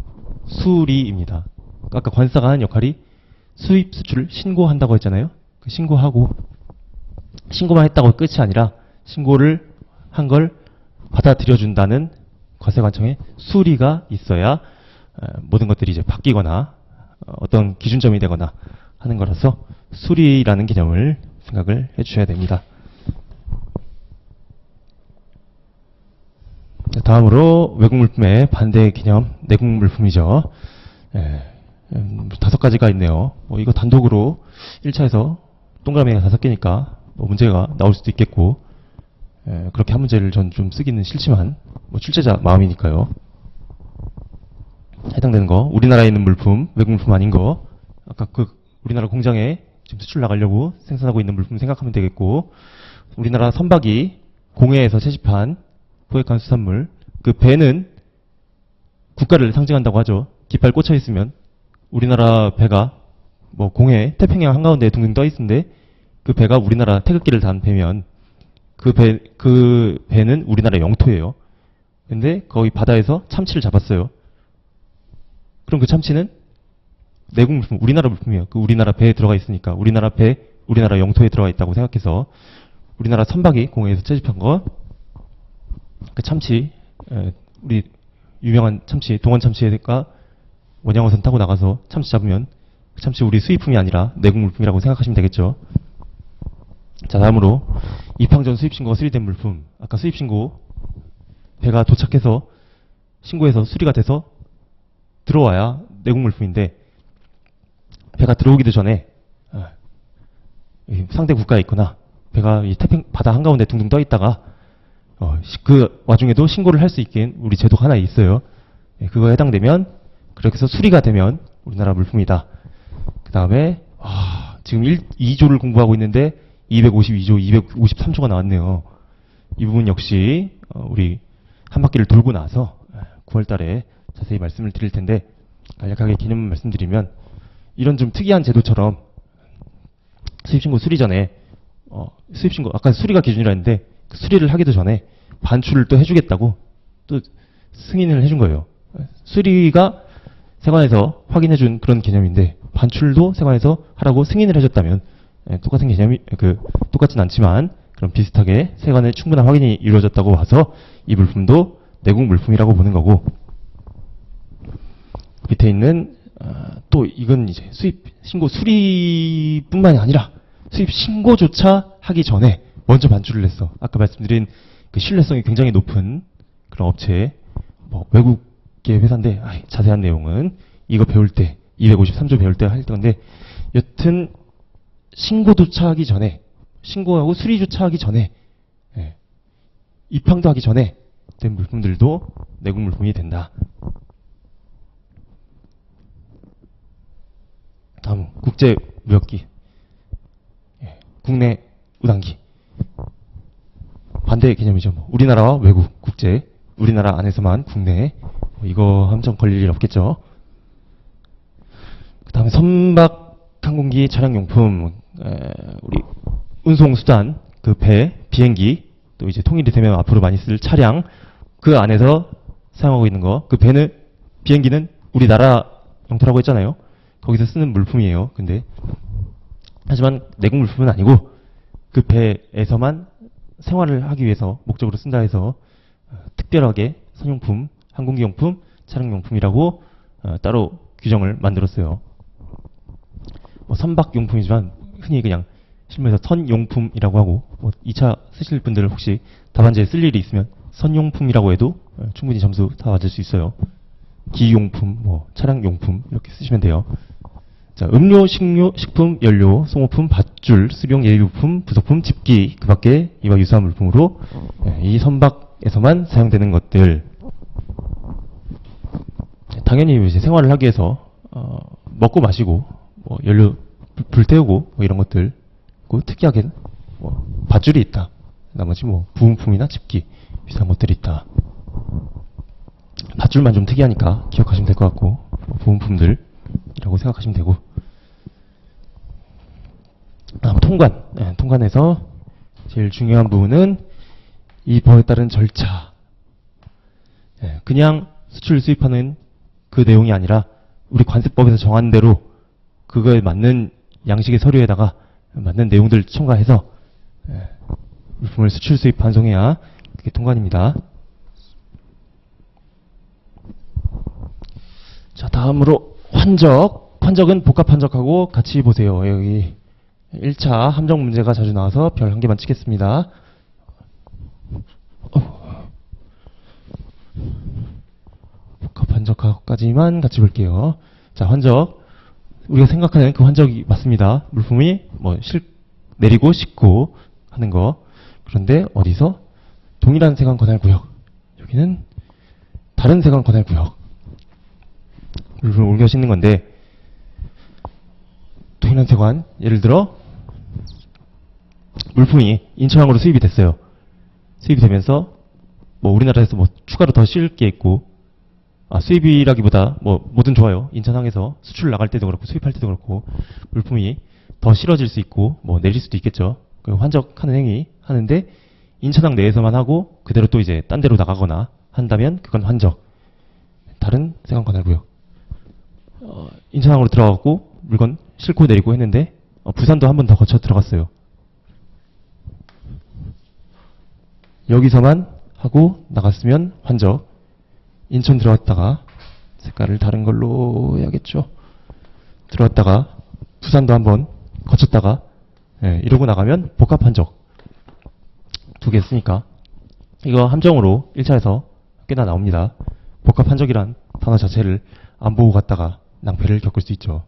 수리입니다. 아까 관사가 하는 역할이 수입 수출을 신고한다고 했잖아요. 그 신고하고 신고만 했다고 끝이 아니라 신고를 한 걸 받아들여준다는 과세관청의 수리가 있어야 모든 것들이 이제 바뀌거나 어떤 기준점이 되거나 하는 거라서 수리라는 개념을 생각을 해주셔야 됩니다. 다음으로 외국 물품의 반대 개념, 내국 물품이죠. 5가지가 있네요. 이거 단독으로 1차에서 동그라미가 5개니까 문제가 나올 수도 있겠고, 그렇게 한 문제를 전 좀 쓰기는 싫지만, 출제자 마음이니까요. 해당되는 거, 우리나라에 있는 물품, 외국 물품 아닌 거, 아까 그 우리나라 공장에 지금 수출 나가려고 생산하고 있는 물품 생각하면 되겠고, 우리나라 선박이 공해에서 채집한 포획한 수산물, 그 배는 국가를 상징한다고 하죠. 깃발 꽂혀 있으면 우리나라 배가 공해 태평양 한가운데에 둥둥 떠 있는데 그 배가 우리나라 태극기를 단 배면 그 배는 우리나라 영토예요. 근데 거기 바다에서 참치를 잡았어요. 그럼 그 참치는 내국 물품, 우리나라 물품이에요. 그 우리나라 배에 들어가 있으니까 우리나라 배, 우리나라 영토에 들어가 있다고 생각해서 우리나라 선박이 공해에서 채집한 거, 그 참치, 우리 유명한 참치, 동원 참치가 원양어선 타고 나가서 참치 잡으면 그 참치 우리 수입품이 아니라 내국 물품이라고 생각하시면 되겠죠. 자, 다음으로 입항 전 수입신고가 수리된 물품. 아까 수입신고 배가 도착해서 신고해서 수리가 돼서 들어와야 내국 물품인데 배가 들어오기도 전에 상대 국가에 있거나 배가 이 태평 바다 한가운데 둥둥 떠 있다가 그 와중에도 신고를 할 수 있게 우리 제도가 하나 있어요. 그거에 해당되면 그렇게 해서 수리가 되면 우리나라 물품이다. 그 다음에 지금 2조를 공부하고 있는데 252조, 253조가 나왔네요. 이 부분 역시 우리 한 바퀴를 돌고 나서 9월 달에 자세히 말씀을 드릴 텐데 간략하게 개념을 말씀드리면 이런 좀 특이한 제도처럼 수입신고 수리 전에 수입신고 아까 수리가 기준이라 했는데 그 수리를 하기도 전에 반출을 또 해주겠다고 또 승인을 해준 거예요. 수리가 세관에서 확인해준 그런 개념인데 반출도 세관에서 하라고 승인을 해줬다면 똑같은 개념이 똑같진 않지만 그럼 비슷하게 세관의 충분한 확인이 이루어졌다고 봐서 이 물품도 내국 물품이라고 보는 거고 밑에 있는 또 이건 이제 수입 신고 수리뿐만이 아니라 수입 신고조차 하기 전에 먼저 반출을 했어. 아까 말씀드린 그 신뢰성이 굉장히 높은 그런 업체, 뭐 외국계 회사인데 자세한 내용은 이거 배울 때 253조 배울 때 할 건데 여튼 신고조차 하기 전에 신고하고 수리조차 하기 전에 입항도 하기 전에 된 물품들도 내국 물품이 된다. 다음 국제무역기, 국내 우단기 반대 개념이죠. 뭐 우리나라와 외국, 국제, 우리나라 안에서만 국내 이거 함정 걸릴 일 없겠죠. 그 다음에 선박 항공기 차량용품, 우리 운송수단, 그 배, 비행기, 또 이제 통일이 되면 앞으로 많이 쓸 차량, 그 안에서 사용하고 있는 거, 그 배는, 비행기는 우리나라 영토라고 했잖아요. 거기서 쓰는 물품이에요. 근데, 하지만 내국 물품은 아니고, 그 배에서만 생활을 하기 위해서 목적으로 쓴다 해서, 특별하게 선용품, 항공기용품, 차량용품이라고 따로 규정을 만들었어요. 뭐 선박용품이지만 흔히 그냥 실무에서 선용품이라고 하고, 뭐 2차 쓰실 분들 혹시 답안지에 쓸 일이 있으면 선용품이라고 해도 충분히 점수 다 맞을 수 있어요. 기용품, 뭐 차량용품 이렇게 쓰시면 돼요. 자, 음료, 식료, 식품, 연료, 송호품, 밧줄, 수령, 예비부품, 부속품, 집기 그 밖에 이와 유사한 물품으로 이 선박에서만 사용되는 것들. 당연히 이제 생활을 하기 위해서 먹고 마시고 뭐 연료 불 태우고 뭐 이런 것들, 그 특이하게 뭐 밧줄이 있다. 나머지 뭐 부음품이나 집기 비슷한 것들이 있다. 밧줄만 좀 특이하니까 기억하시면 될 것 같고 뭐 부음품들이라고 생각하시면 되고. 통관. 통관에서 제일 중요한 부분은 이 법에 따른 절차. 그냥 수출 수입하는 그 내용이 아니라 우리 관세법에서 정한 대로 그거에 맞는 양식의 서류에다가 맞는 내용들 첨가해서 물품을 수출 수입 반송해야 그게 통관입니다. 자, 다음으로 환적. 환적은 복합 환적하고 같이 보세요. 여기 1차 함정 문제가 자주 나와서 별 1개만 치겠습니다. 복합 환적하고까지만 같이 볼게요. 자, 환적. 우리가 생각하는 그 환적이 맞습니다. 물품이 뭐 내리고 싣고 하는 거. 그런데 어디서? 동일한 세관 관할 구역. 여기는 다른 세관 관할 구역. 물품을 옮겨 싣는 건데 동일한 세관, 예를 들어 물품이 인천항으로 수입이 됐어요. 수입이 되면서 뭐 우리나라에서 뭐 추가로 더 싣을 게 있고, 수입이라기보다 뭐 뭐든 좋아요. 인천항에서 수출 나갈 때도 그렇고 수입할 때도 그렇고 물품이 더 실어질 수 있고 뭐 내릴 수도 있겠죠. 환적하는 행위 하는데 인천항 내에서만 하고 그대로 또 이제 딴 데로 나가거나 한다면 그건 환적. 다른 세관 관할 구역. 인천항으로 들어가고 물건 싣고 내리고 했는데 부산도 한 번 더 거쳐 들어갔어요. 여기서만 하고 나갔으면 환적. 인천 들어갔다가 색깔을 다른 걸로 해야겠죠. 들어갔다가 부산도 한번 거쳤다가 이러고 나가면 복합 환적. 2개 쓰니까 이거 함정으로 1차에서 꽤나 나옵니다. 복합 환적이란 단어 자체를 안 보고 갔다가 낭패를 겪을 수 있죠.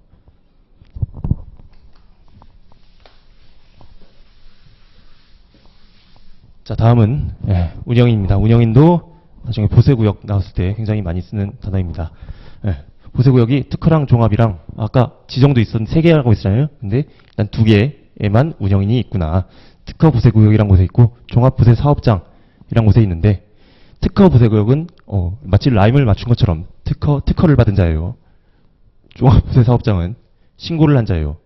자, 다음은 운영인입니다. 운영인도 나중에 보세구역 나왔을 때 굉장히 많이 쓰는 단어입니다. 보세구역이 특허랑 종합이랑 아까 지정도 있었는데 3개라고 했잖아요. 근데 일단 2개에만 운영인이 있구나. 특허 보세구역이란 곳에 있고 종합 보세 사업장이란 곳에 있는데 특허 보세구역은 마치 라임을 맞춘 것처럼 특허를 받은 자예요. 종합보세사업장은 신고를 한 자예요.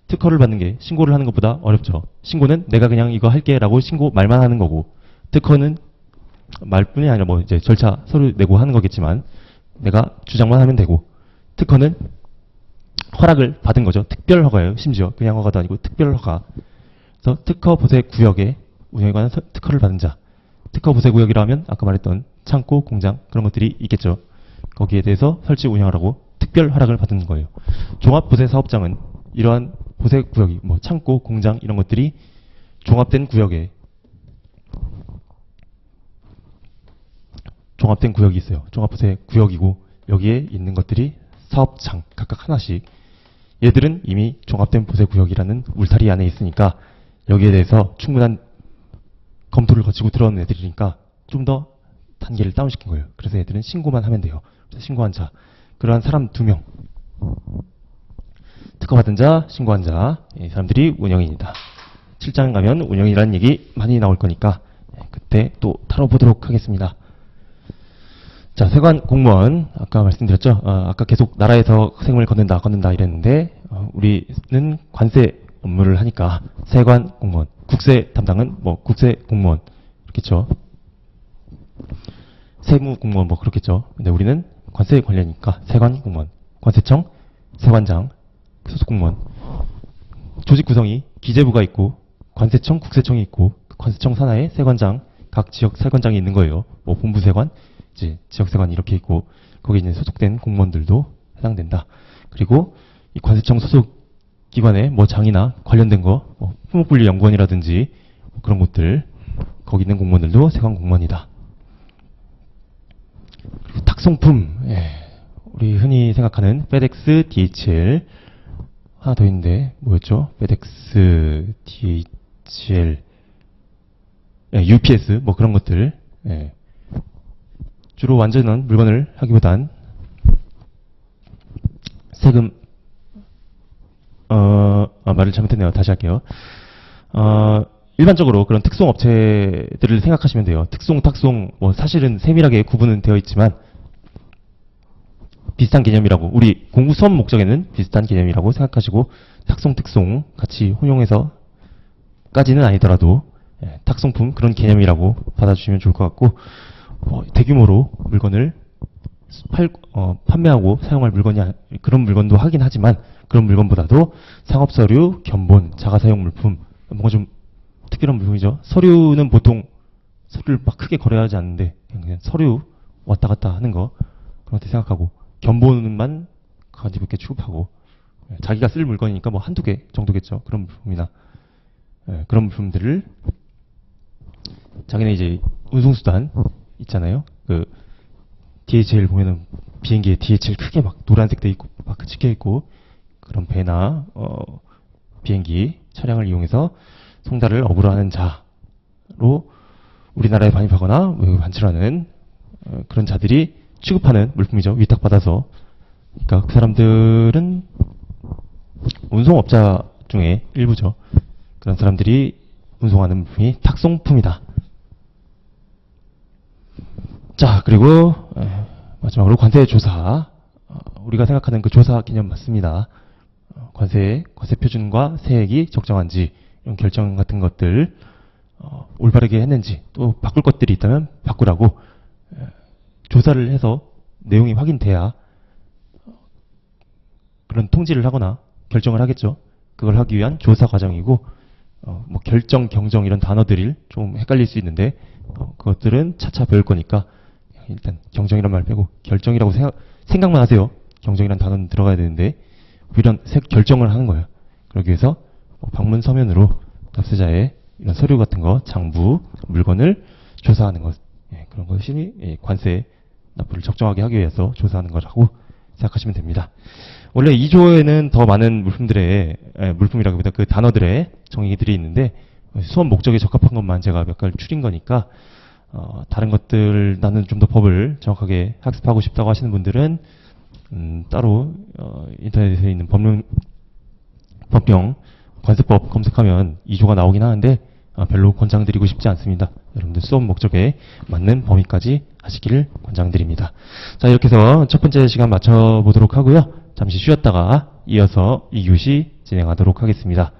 특허를 받는 게 신고를 하는 것보다 어렵죠. 신고는 내가 그냥 이거 할게 라고 신고 말만 하는 거고, 특허는 말뿐이 아니라 뭐 이제 절차 서류 내고 하는 거겠지만 내가 주장만 하면 되고, 특허는 허락을 받은 거죠. 특별 허가예요. 심지어 그냥 허가도 아니고 특별 허가. 그래서 특허 보세 구역에 운영에 관한 특허를 받은 자. 특허 보세 구역이라 하면 아까 말했던 창고, 공장 그런 것들이 있겠죠. 거기에 대해서 설치 운영하라고 특별 허락을 받은 거예요. 종합 보세 사업장은 이러한 보세 구역이 뭐 창고, 공장 이런 것들이 종합된 구역에 종합된 구역이 있어요. 종합보세 구역이고 여기에 있는 것들이 사업장 각각 하나씩. 얘들은 이미 종합된 보세 구역이라는 울타리 안에 있으니까 여기에 대해서 충분한 검토를 거치고 들어오는 애들이니까 좀 더 단계를 다운시킨 거예요. 그래서 애들은 신고만 하면 돼요. 그래서 신고한 자, 그러한 사람 2명, 특허받은 자, 신고한 자, 이 사람들이 운영인이다. 출장 가면 운영이라는 얘기 많이 나올 거니까 그때 또 다뤄보도록 하겠습니다. 자, 세관 공무원 아까 말씀드렸죠. 아까 계속 나라에서 세금을 걷는다 이랬는데 우리는 관세 업무를 하니까 세관 공무원, 국세 담당은 뭐 국세 공무원 그렇겠죠. 세무 공무원 뭐 그렇겠죠. 근데 우리는 관세 관련이니까 세관 공무원, 관세청, 세관장, 소속 공무원. 조직 구성이 기재부가 있고 관세청, 국세청이 있고 관세청 산하에 세관장, 각 지역 세관장이 있는 거예요. 뭐 본부 세관, 이제 지역세관 이렇게 있고 거기에 있는 소속된 공무원들도 해당된다. 그리고 이 관세청 소속 기관에 뭐 장이나 관련된 거, 뭐 품목분리연구원이라든지 뭐 그런 곳들 거기 있는 공무원들도 세관 공무원이다. 그리고 탁송품, 우리 흔히 생각하는 FedEx, DHL 하나 더 있는데 뭐였죠? FedEx, DHL, UPS 뭐 그런 것들. 주로 완전한 물건을 하기보단 세금 말을 잘못했네요. 다시 할게요. 일반적으로 그런 특송 업체들을 생각하시면 돼요. 특송, 탁송 뭐 사실은 세밀하게 구분은 되어 있지만 비슷한 개념이라고, 우리 공부 수업 목적에는 비슷한 개념이라고 생각하시고 탁송, 특송 같이 혼용해서까지는 아니더라도 탁송품 그런 개념이라고 받아주시면 좋을 것 같고, 대규모로 물건을 판매하고 사용할 물건이 그런 물건도 하긴 하지만 그런 물건보다도 상업서류, 견본, 자가사용 물품 뭔가 좀 특별한 물품이죠. 서류는 보통 서류를 막 크게 거래하지 않는데 그냥 서류 왔다 갔다 하는 거 그런 것들 생각하고, 견본만 가지고 이렇게 취급하고 자기가 쓸 물건이니까 뭐 한두 개 정도겠죠. 그런 물품이나 그런 물품들을 자기네 이제 운송수단 있잖아요. 그 DHL 보면은 비행기에 DHL 크게 막 노란색 돼 있고 막 찍혀 있고 그런 배나 비행기 차량을 이용해서 송달을 업으로 하는 자로 우리나라에 반입하거나 외국에 반출하는 그런 자들이 취급하는 물품이죠. 위탁받아서. 그러니까 그 사람들은 운송업자 중에 일부죠. 그런 사람들이 운송하는 물품이 탁송품이다. 자, 그리고 마지막으로 관세조사. 우리가 생각하는 그 조사 개념 맞습니다. 관세 표준과 세액이 적정한지 이런 결정 같은 것들 올바르게 했는지, 또 바꿀 것들이 있다면 바꾸라고 조사를 해서 내용이 확인돼야 그런 통지를 하거나 결정을 하겠죠. 그걸 하기 위한 조사 과정이고, 뭐 결정, 경정 이런 단어들이 좀 헷갈릴 수 있는데 그것들은 차차 배울 거니까 일단 경정이란 말 빼고 결정이라고 생각만 하세요. 경정이란 단어는 들어가야 되는데 이런 결정을 하는 거예요. 그러기 위해서 방문 서면으로 납세자의 이런 서류 같은 거, 장부, 물건을 조사하는 것, 그런 것이 관세 납부를 적정하게 하기 위해서 조사하는 거라고 생각하시면 됩니다. 원래 2조에는 더 많은 물품이라기보다 그 단어들의 정의들이 있는데 수업 목적에 적합한 것만 제가 몇 가지 추린 거니까 다른 것들 나는 좀 더 법을 정확하게 학습하고 싶다고 하시는 분들은 따로 인터넷에 있는 법령 관세법 검색하면 2조가 나오긴 하는데 별로 권장드리고 싶지 않습니다. 여러분들 수업 목적에 맞는 범위까지 하시기를 권장드립니다. 자, 이렇게 해서 첫 번째 시간 마쳐보도록 하고요. 잠시 쉬었다가 이어서 2교시 진행하도록 하겠습니다.